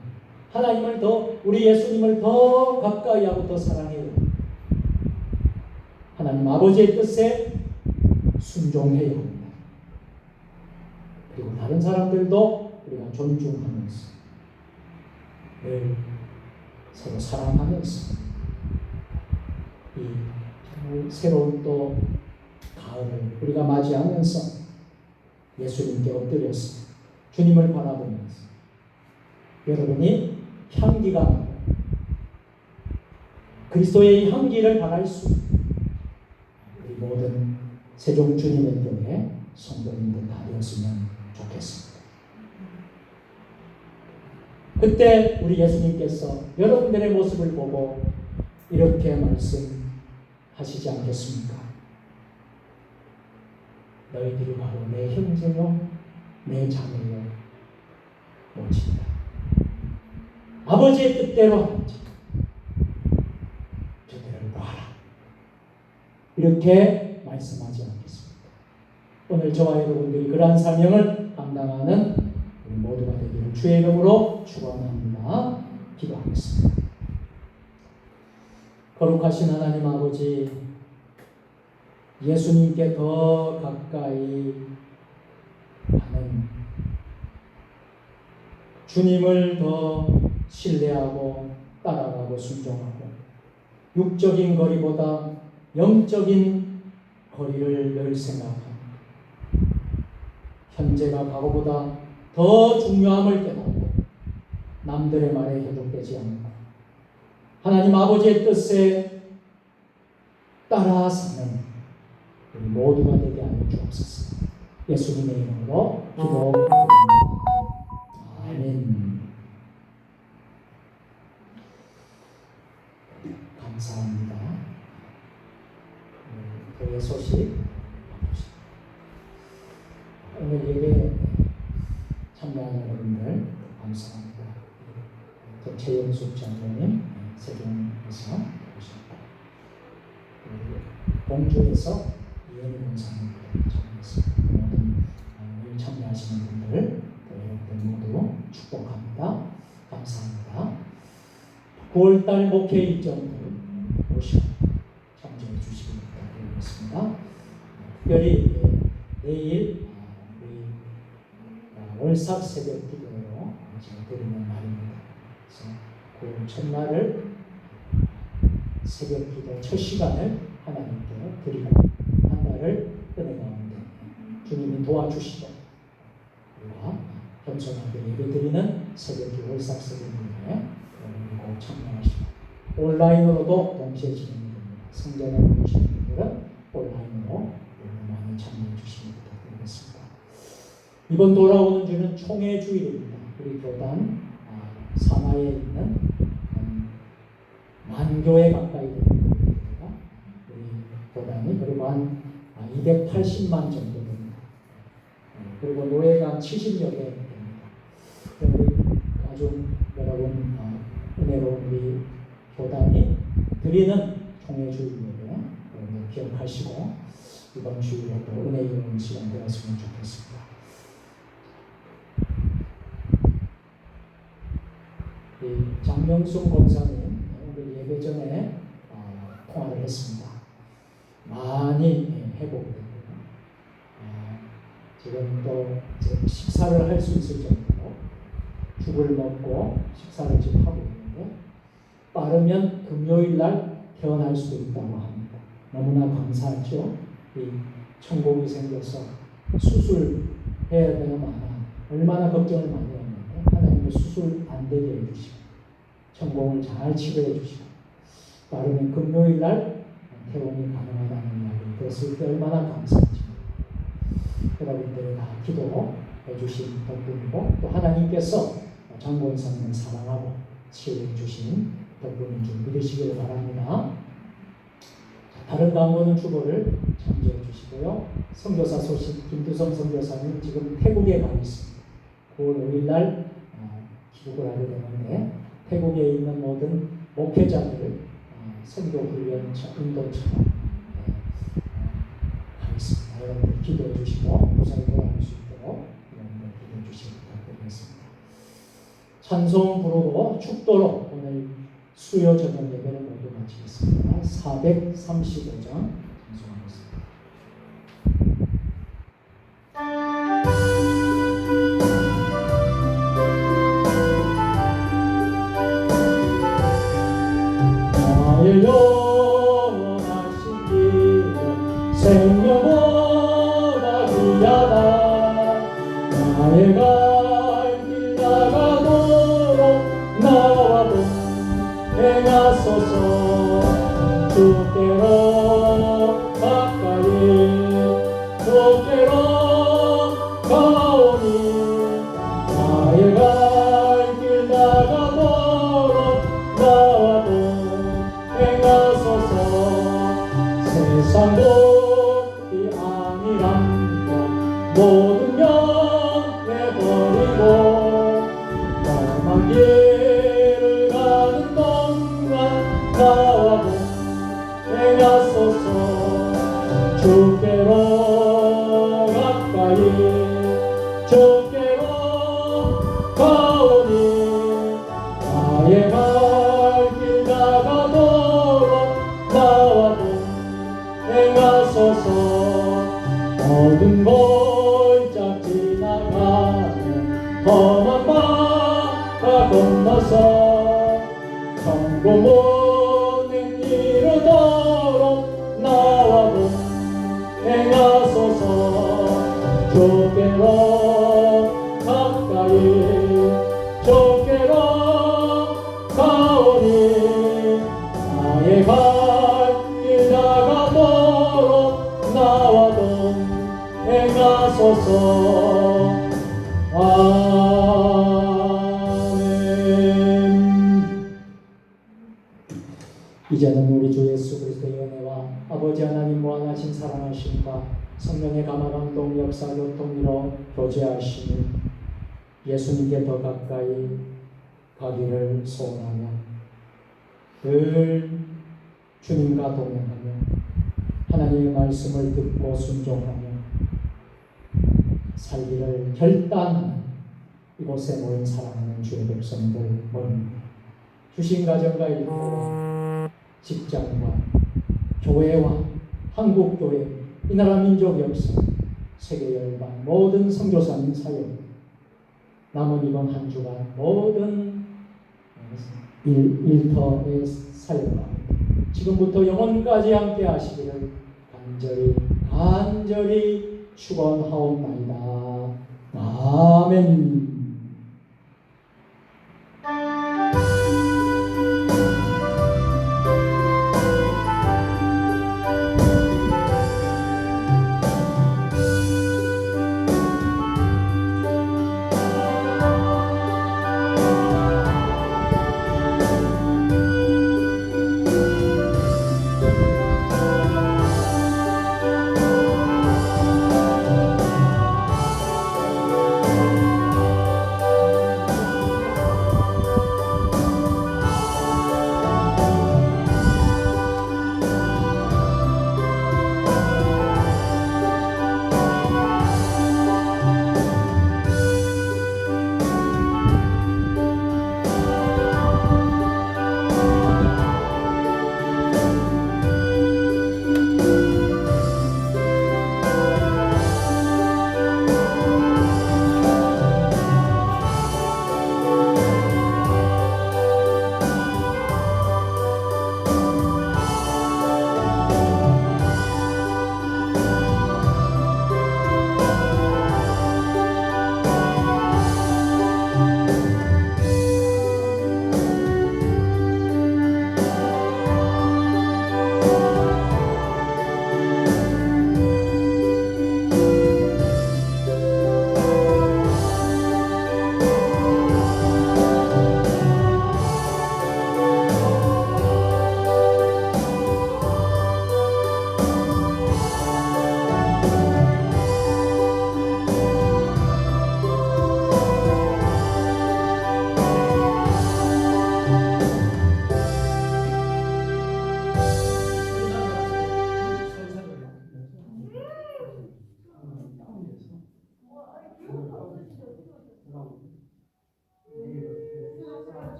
하나님을 더 우리 예수님을 더 가까이 하고 더 사랑해요. 하나님 아버지의 뜻에 순종해야 합니다. 그리고 다른 사람들도 우리가 존중하면서 늘 서로 사랑하면서 이 정말 새로운 또 가을을 우리가 맞이하면서 예수님께 엎드렸습니다. 주님을 바라보면서 여러분이 향기가 나고 그리스도의 향기를 바랄 수 있는 우리 모든 세종 주님의 교회 성도님들 다 되었으면 좋겠습니다. 그때 우리 예수님께서 여러분들의 모습을 보고 이렇게 말씀하시지 않겠습니까? 너희들이 바로 내 형제요 내 자매요 모친다. 아버지의 뜻대로 하는지 저들을 봐라. 이렇게 말씀하지 않겠습니까? 오늘 저와 여러분들이 그러한 사명을 감당하는 우리 모두가 되기를 주의 이름으로 축원합니다. 기도하겠습니다. 거룩하신 하나님 아버지, 예수님께 더 가까이 가는 주님을 더 신뢰하고 따라가고 순종하고 육적인 거리보다 영적인 거리를 늘 생각합니다. 현재가 과거보다 더 중요함을 깨닫고 남들의 말에 현혹되지 않고 하나님 아버지의 뜻에 따라 사는 우리 모두가 되게 하여 주옵소서. 예수님의 이름으로 기도드립니다. 아멘. 감사합니다. 교회 소식 오늘 예배 참여한 여러분들 감사합니다. 최영숙 장로님 세종에서 오셨다. 공주에서 이현희 권사님 참여했습니다. 모든 참여하시는 분들 여러분들 모두 축복합니다. 감사합니다. 9월달 목회 일정을 오시고 참조해 주시기 바라겠습니다. 특별히 내일 월삭 새벽 기도로 제가 드리는 날입니다. 그래서 그 첫날을 새벽 기도 첫 시간을 하나님께 드리고 한 달을 은혜 가운데 주님이 도와주시고 우리가 겸손하게 예배드리는 새벽기 월삭서기인데 꼭 참여하시고 온라인으로도 동시에 진행됩니다. 성전에 오시는 분들은 온라인으로 많이 참여해 주시면 부탁드리겠습니다. 이번 돌아오는 주는 총회 주일입니다. 우리 교단 산하에 있는 만 교회 가까이 되는 교회가 우리 교단이 그리고 한 280만 정도 됩니다. 그리고 노예가 한 70여 개 됩니다. 우리 아주 여러분 은혜로운 우리 교단이 드리는 총회 주일 예배 여러분 기억하시고 이번 주일에 또 은혜 있는 시간 되었으면 좋겠습니다. 장명순 권사님 오늘 예배 전에 통화를 했습니다. 많이 회복됩니다. 지금 또 식사를 할 수 있을 정도로 죽을 먹고 식사를 지금 하고 있는데 빠르면 금요일 날 태어날 수도 있다고 합니다. 너무나 감사하죠. 이 천공이 생겨서 수술해야 되나 마나 얼마나 걱정을 많이 했는데 하나님은 수술 안 되게 해주시고 천공을 잘 치료해 주시고 빠르면 금요일 날 퇴원이 가능하다는 이야기를 들었을 때 얼마나 감사한지 여러분들이 다 기도해 주신 덕분이고 또 하나님께서 장본사님을 사랑하고 치유해 주신 덕분인 줄 믿으시기를 바랍니다. 다른 강원은 주보를 참조해 주시고요. 선교사 소식 김두성 선교사님 지금 태국에 가 있습니다. 9월 5일 날 귀국을 하게 되는데 태국에 있는 모든 목회자들을 선교 훈련처 인도처럼 가 있습니다. 여러분들 기도해 주시고 무사히 돌아올 수 있도록 여러분들 기도해 주시기 부탁드리겠습니다. 찬송 부르고 축도로 오늘 수요 저녁 예배를 모두 마치겠습니다. 435장 찬송하겠습니다. 나의 영원하신 길 생명보다 귀하다. 나의 갈 길 나가도록 나와 행하소서. 주께로 가까이 주께로 가오니 나의 갈 길 나가도록 나와 행하소서. 세상 복이 아니란 것 모든 면해버리고 험한 길을 가는 동안 나와 행하소서. 주께로 가까이 주께로 가오니 나의 갈 길 나가도록 나와 행하소서. 모든 골짝 지나가며 험한 바다 건너서 성공은 이루도록 나와 행하소서. 주께로 가까이 주께로 가오니 나의 갈 길 나가도록 나와 행하소서. 아멘. 이제는 우리 주 예수 그리스도의 은혜와 아버지 하나님 무한하신 사랑하심과 성령의 감화감동 역사 교통으로 교제하시니 예수님께 더 가까이 가기를 소원하며 늘 주님과 동행하며 하나님의 말씀을 듣고 순종하며 살기를 결단하는 이곳에 모인 사랑하는 주의 백성들 모입니다. 주신 가정과 일터와 직장과 교회와 한국교회 이 나라 민족 역사 세계 열방 모든 선교사님 사역 남은 이번 한 주간 모든 일터의 사역과 지금부터 영원까지 함께 하시기를 간절히 축원하옵나이다. 아멘.